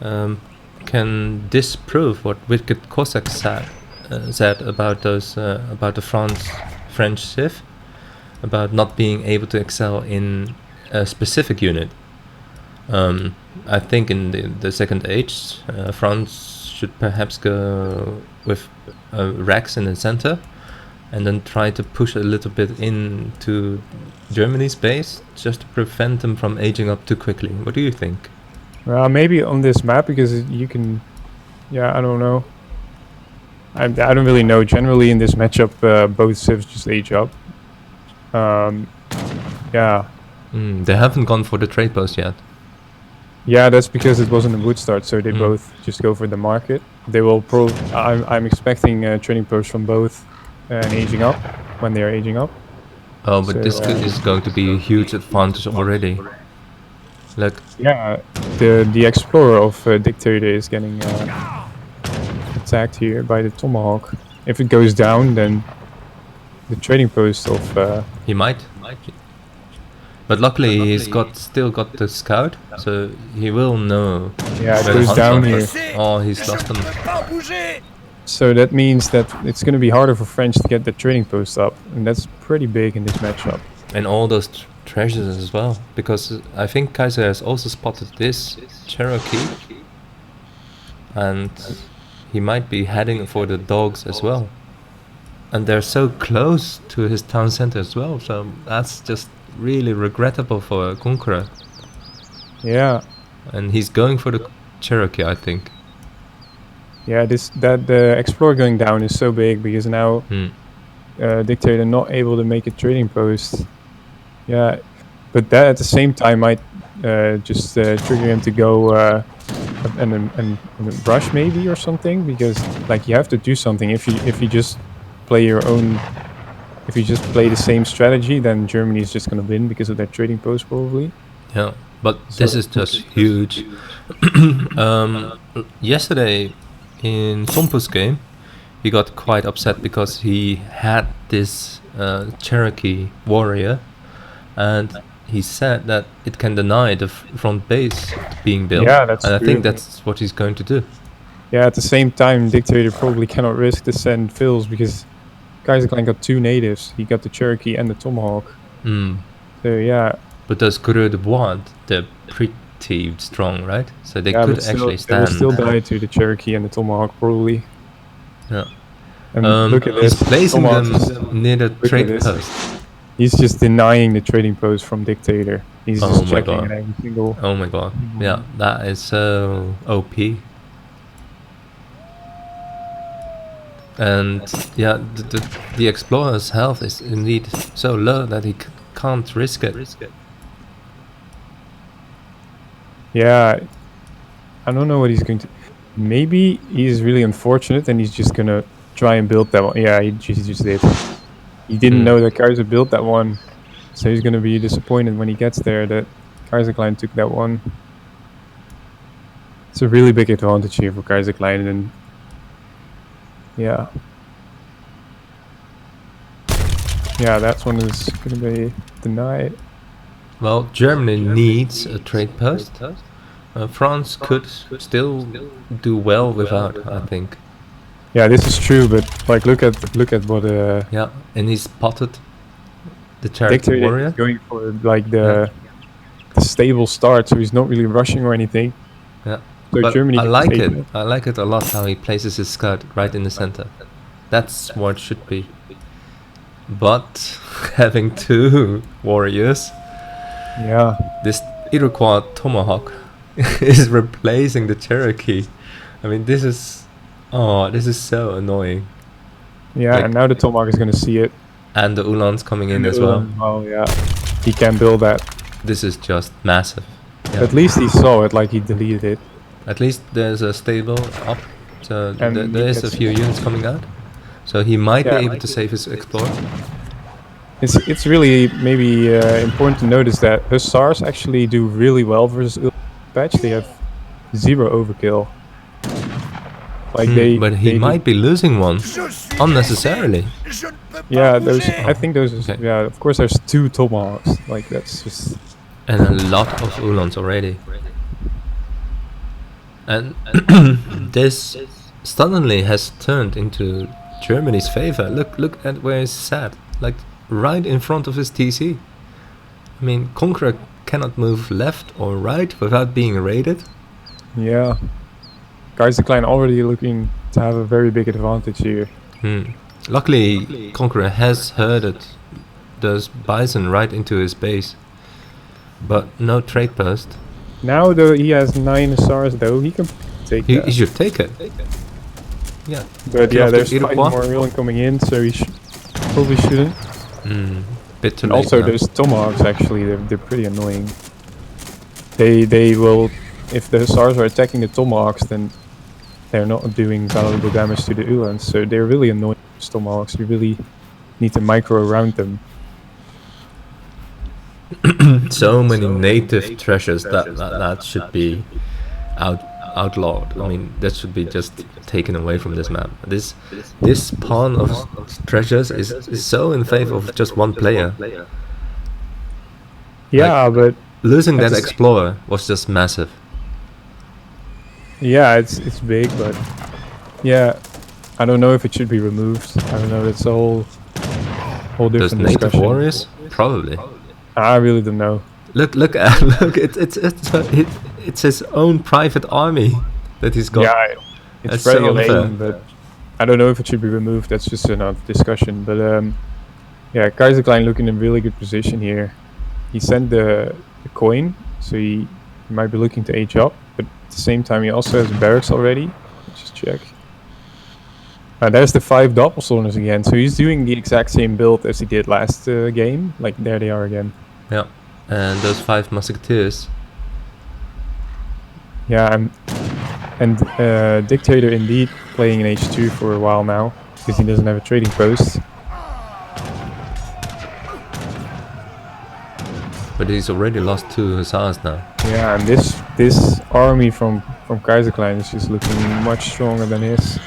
can disprove what Wicked Cossack said about those about the French Civ, about not being able to excel in a specific unit. I think in the second age, France should perhaps go with Rex in the center, and then try to push a little bit into Germany's base, just to prevent them from aging up too quickly. What do you think? Well, maybe on this map, because you can... Yeah, I don't know. I don't really know. Generally in this matchup, both civs just age up. Yeah. They haven't gone for the trade post yet. Yeah, that's because it wasn't a wood start, so they both just go for the market. They will I'm expecting trading posts from both and aging up, when they are aging up. Oh, but So, this is going to be a huge advantage already. Look, Yeah, the explorer of Dictator is getting attacked here by the Tomahawk. If it goes down, then the trading post of... he might. But luckily he's still got the scout, so he will know. Yeah, it where the goes hunters down are. here. Oh, he's lost them. So that means that it's going to be harder for French to get the trading post up, and that's pretty big in this matchup. And all those treasures as well, because I think Kaiser has also spotted this Cherokee, and he might be heading for the dogs as well. And they're so close to his town center as well, so that's just really regrettable for Conqueror. Yeah, And he's going for the Cherokee, I think. yeah. The explorer going down is so big because now Dictator not able to make a trading post. Yeah, but that at the same time might just trigger him to go and rush maybe or something, because like you have to do something. If you just play your own, if you just play the same strategy, then Germany is just gonna win because of their trading post probably. Yeah, but this is just huge. Yesterday in Sompu's game, he got quite upset because he had this Cherokee warrior, and he said that it can deny the front base being built. Yeah, that's and I true. think that's what he's going to do. Yeah, at the same time, Dictator probably cannot risk to send fills because Kaiserklein got two natives. He got the Cherokee and the Tomahawk. So yeah, But those Coureur de Bois, they're pretty strong, right? So they yeah, could but still, actually they will stand. still die to the Cherokee and the Tomahawk probably. Yeah. And look at He's this. placing Tomahawk is- them near the at trade this. post. He's just denying the trading post from Dictator. He's Oh just my checking God. at every single... Oh my god. Yeah, that is so OP. And yeah, the explorer's health is indeed so low that he can't risk it. Yeah, I don't know what he's going to... Maybe he's really unfortunate and he's just gonna try and build that one. Yeah, he just did. He didn't know that Kaiser built that one. So he's gonna be disappointed when he gets there that Kaiserklein took that one. It's a really big advantage here for Kaiserklein, and yeah. Yeah, that one is gonna be denied. Well, Germany needs a trade post. France could still do well without, I think. Yeah, this is true, but like look at what Yeah, and he spotted the Cherokee Dictator warrior. is going for like the stable start, so he's not really rushing or anything. Yeah, So but Germany I can like take it. I like it a lot how he places his scout right in the center. That's what it should be. But having two warriors, Yeah, this Iroquois Tomahawk is replacing the Cherokee. I mean, this is so annoying. yeah, Like- and now the Tomahawk is gonna see it. And the Ulan's coming in And as the well. Ulan, oh yeah, he can build that. This is just massive. Yeah. At least he saw it, like he deleted it. At least there's a stable up, so And there he is a gets- few units coming out. So he might Yeah. be able to save his explorer. It's really maybe important to notice that Hussars actually do really well versus Ulan patch. They have 0 overkill. Like But he they might be losing one unnecessarily. Yeah, those. I think those. Okay. Yeah, of course. There's 2 Tomahawks. Like that's just. And a lot of Ulans already. And this suddenly has turned into Germany's favor. Look at where he's sat. Like right in front of his TC. I mean, Conqueror cannot move left or right without being raided. Yeah. Kaiserklein already looking to have a very big advantage here. Luckily, Conqueror has herded those bison right into his base. But no trade post. Now though he has 9 stars though, he can take He that. should take it. Yeah. But Kill yeah, off there's the 5 Iroquois. more Ulan coming in, so he probably shouldn't. Bit too And late also now. those tomahawks actually, they're pretty annoying. They will, if the stars are attacking the tomahawks, then they're not doing valuable damage to the Ulans, so they're really annoying, those tomahawks. You really need to micro around them. So many native treasures that should be outlawed. I mean, that should be just taken away from this map. This pawn of treasures is so in favor of just one player. Yeah, but Losing that That's- explorer was just massive. yeah, it's big, but yeah, I don't know if it should be removed. I don't know. That's a whole Those different native discussion. warriors, probably. I really don't know. Look! It's his own private army that he's got. Yeah, it's That's very so unfair. lame, but I don't know if it should be removed. That's just another discussion. But yeah, Kaiserklein looking in really good position here. He sent the coin, so he might be looking to age up. But at the same time, he also has barracks already. Let's just check. There's the 5 doppelstones again. So he's doing the exact same build as he did last game. Like there they are again. Yeah, and those 5 musketeers. Yeah, and Dictator indeed playing in H2 for a while now because he doesn't have a trading post. But he's already lost 2 hussars now. Yeah, and this army from Kaiserklein is just looking much stronger than his.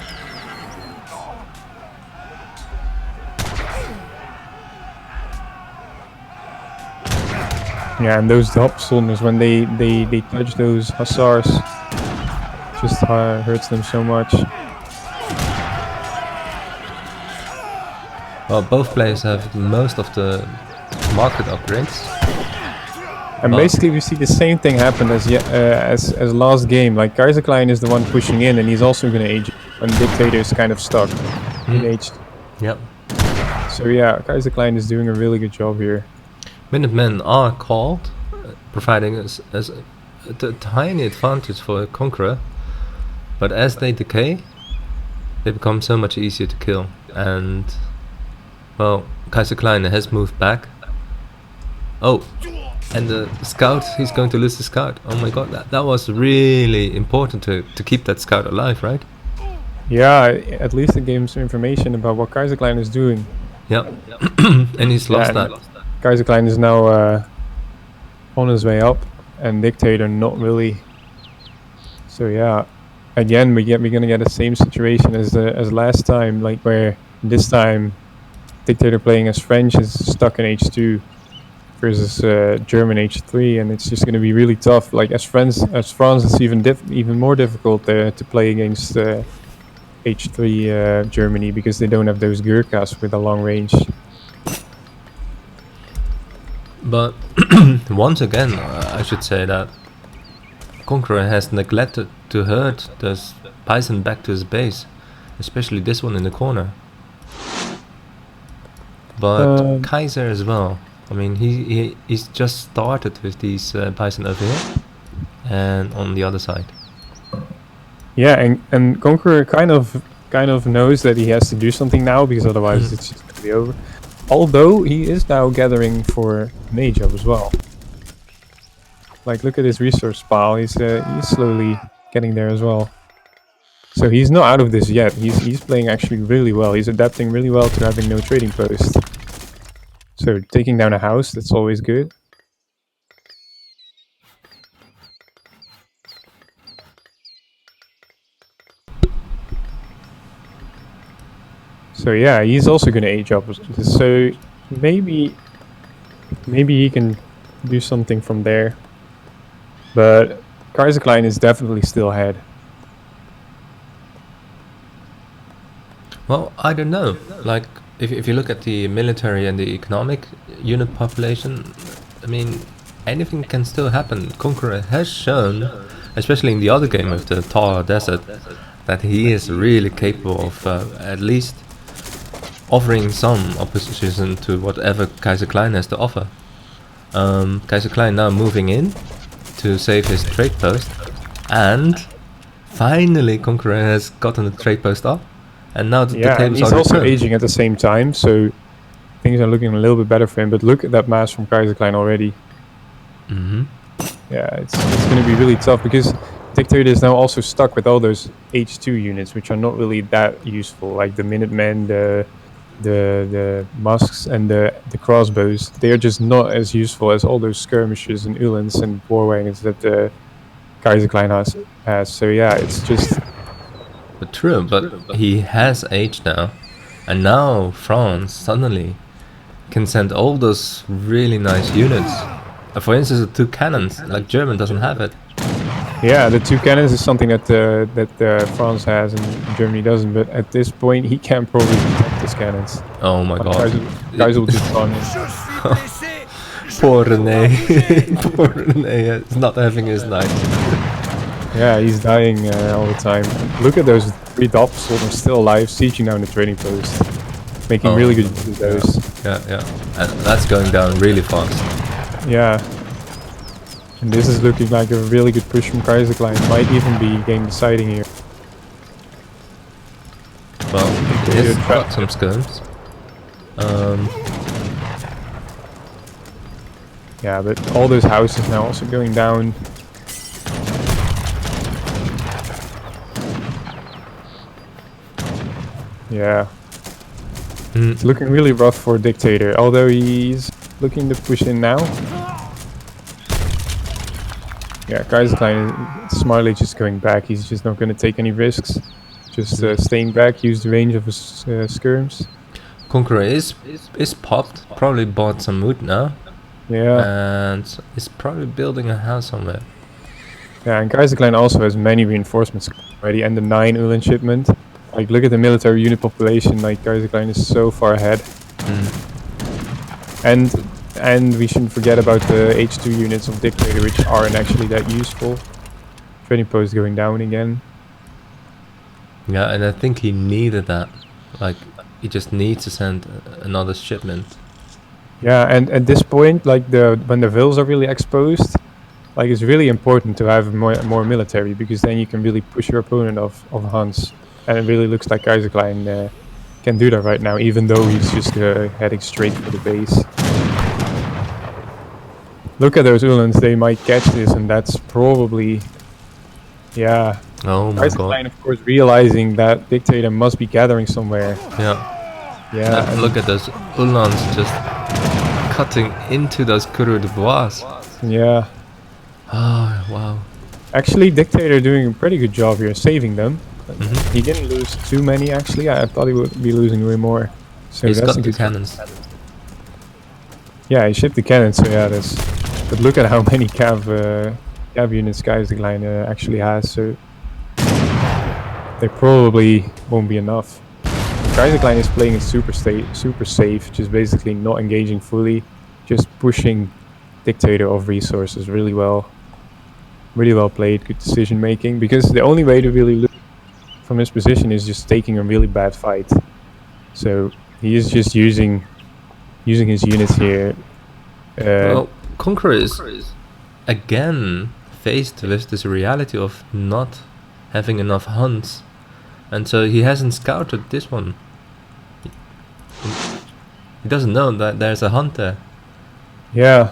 Yeah, and those doppelstonders, when they touch those hussars, just hurts them so much. Well, both players have most of the market upgrades. And Well- basically, we see the same thing happen as last game. Like Kaiserklein is the one pushing in, and he's also going to age, and Dictator is kind of stuck in H. Yep. So yeah, Kaiserklein is doing a really good job here. Minutemen are called, providing us as a tiny advantage for a Conqueror. But as they decay, they become so much easier to kill. And well, Kaiserklein has moved back. Oh, and the scout, he's going to lose the scout. Oh my god, that was really important to keep that scout alive, right? Yeah, at least it gave him some information about what Kaiserklein is doing. Yep. And he's lost and that. Kaiserklein is now on his way up, and Dictator not really. So yeah, again we're gonna get the same situation as last time, like where this time Dictator playing as French is stuck in H2 versus German H3, and it's just gonna be really tough. Like as France, it's even more difficult to play against H3 Germany because they don't have those Gurkhas with a long range. But once again, I should say that Conqueror has neglected to herd this bison back to his base, especially this one in the corner. But Kaiser as well. I mean, he's just started with these bison over here, and on the other side. Yeah, and Conqueror kind of knows that he has to do something now because otherwise it's just gonna be over. Although he is now gathering for Mage up as well. Like look at his resource pile. He's slowly getting there as well. So he's not out of this yet. He's playing actually really well. He's adapting really well to having no trading post. So taking down a house, that's always good. So yeah, he's also gonna age up. So maybe he can do something from there. But Kaiserklein is definitely still ahead. Well, I don't know. Like, if you look at the military and the economic unit population, I mean, anything can still happen. Conqueror has shown, especially in the other game of the Thar Desert, that he is really capable of at least offering some opposition to whatever Kaiserklein has to offer. Kaiserklein now moving in to save his trade post, and finally Conqueror has gotten the trade post up, and now the Yeah, and tables he's are also returned. aging at the same time, so things are looking a little bit better for him. But look at that mass from Kaiserklein already. Mhm. Yeah, it's going to be really tough because Dictator is now also stuck with all those H2 units, which are not really that useful, like the Minutemen, the Musks, and the crossbows. They are just not as useful as all those skirmishers and Uhlans and war wagons that Kaiserklein has. So yeah, it's just But true, but he has aged now, and now France suddenly can send all those really nice units. For instance, the 2 cannons, like German doesn't have it. yeah, the 2 cannons is something that France has and Germany doesn't. But at this point, he can't probably protect his cannons. Oh my god. Guys will just run in. Poor René. Poor René is not having his night. Yeah, he's dying all the time. Look at those 3 Dops, almost still alive, sieging down the trading post, making really good use of those. Yeah. And that's going down really fast. Yeah. And this is looking like a really good push from Kaiserklein. Might even be game deciding here. Well, he's got some skirms. Yeah, but all those houses now also going down. Yeah. It's looking really rough for Dictator, although he's looking to push in now. Yeah, Kaiserklein is smartly just going back. He's just not going to take any risks. Just staying back, use the range of his skirms. Conqueror is popped, probably bought some wood now, Yeah. and is probably building a house somewhere. Yeah, and Kaiserklein also has many reinforcements already, and the 9 Uhlans shipment. Like, look at the military unit population. Like, Kaiserklein is so far ahead. And we shouldn't forget about the H2 units of Dictator, which aren't actually that useful. Trading post going down again. Yeah, and I think he needed that. Like, he just needs to send another shipment. Yeah, and at this point, like when the vills are really exposed, like it's really important to have more military, because then you can really push your opponent off Hans. And it really looks like Kaiserklein can do that right now, even though he's just heading straight for the base. Look at those Uhlans, they might catch this, and that's probably... Yeah. Oh my Kaiserklein, god. of course, realizing that Dictator must be gathering somewhere. Yeah. Yeah. And look at those Uhlans just cutting into those coureurs de bois. Yeah. Oh, wow. Actually, Dictator doing a pretty good job here, saving them. He didn't lose too many, actually. I thought he would be losing way more. So He's that's got a the good cannons. Yeah, he shipped the cannons, so yeah, that's... But look at how many cav units Kaiserklein actually has, so... They probably won't be enough. Kaiserklein is playing it super safe, just basically not engaging fully, just pushing Dictator off resources really well. Really well played, good decision making, because the only way to really lose from his position is just taking a really bad fight. So he is just using his units here. Well, Conqueror is again faced with this reality of not having enough hunts, and so he hasn't scouted this one. He doesn't know that there's a hunt there. Yeah.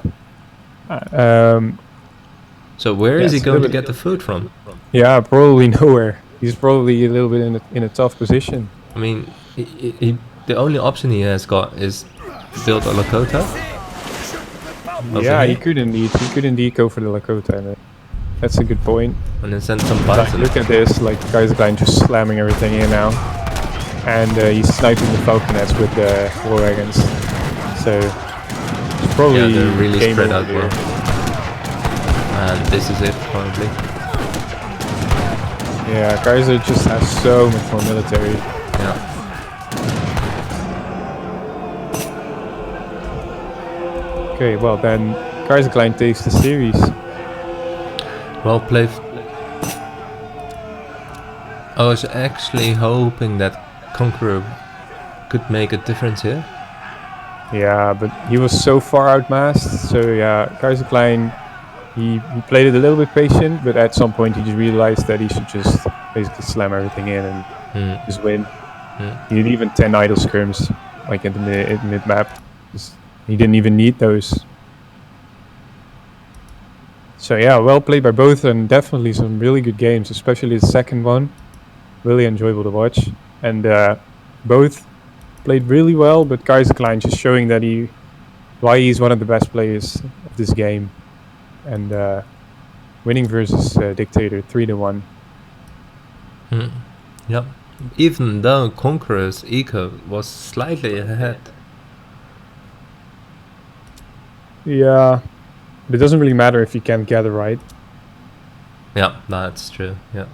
So where is he it's a going to little get the food from? Yeah, probably nowhere. He's probably a little bit in a tough position. I mean, the only option he has got is to build a Lakota. Yeah, here. he could indeed go for the Lakota. That's a good point. And then send some Like, bison. look at this, like Kaiserklein just slamming everything in now. And he's sniping the falconets with the war wagons. So probably Yeah, they're really game spread over out here. well. And this is it, probably. Yeah, Kaiser just has so much more military. Yeah. Okay, well then Kaiserklein takes the series. Well played. I was actually hoping that Conqueror could make a difference here. Yeah, but he was so far outmassed. So yeah, Kaiserklein, he played it a little bit patient, but at some point he just realized that he should just basically slam everything in and just win. He did even 10 idle scrims, like in the mid map. He didn't even need those. So yeah, well played by both, and definitely some really good games, especially the second one. Really enjoyable to watch, and both played really well. But Kaiserklein just showing that why he's one of the best players of this game, and winning versus Dictator 3-1. Yep. Even though Conqueror's eco was slightly ahead. Yeah, but it doesn't really matter if you can't gather right. Yeah, that's true. Yeah.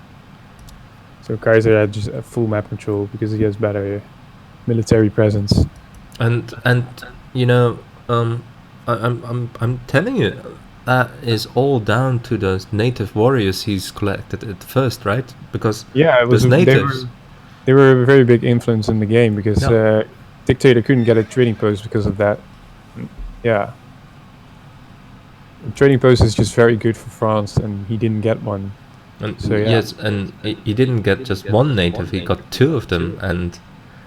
So Kaiser had just a full map control because he has better military presence. And you know, I'm telling you, that is all down to those native warriors he's collected at first, right? Because Yeah, it was those natives. They were a very big influence in the game because Yeah. Dictator couldn't get a trading post because of that. Yeah. A trading post is just very good for France, and he didn't get one. And So, yeah. yes, and he didn't get just one native; he got two of them, and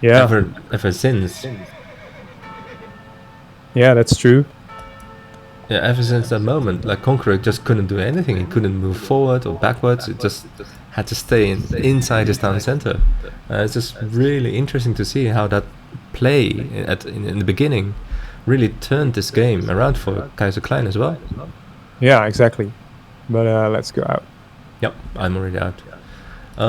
Yeah, ever since, yeah, that's true. yeah, ever since that moment, like Conqueror just couldn't do anything. He couldn't move forward or backwards. It just had to stay inside his town center. It's just really interesting to see how that play in the beginning really turned this game around for Kaiserklein as well. Yeah, exactly. But let's go out. Yep, I'm already out.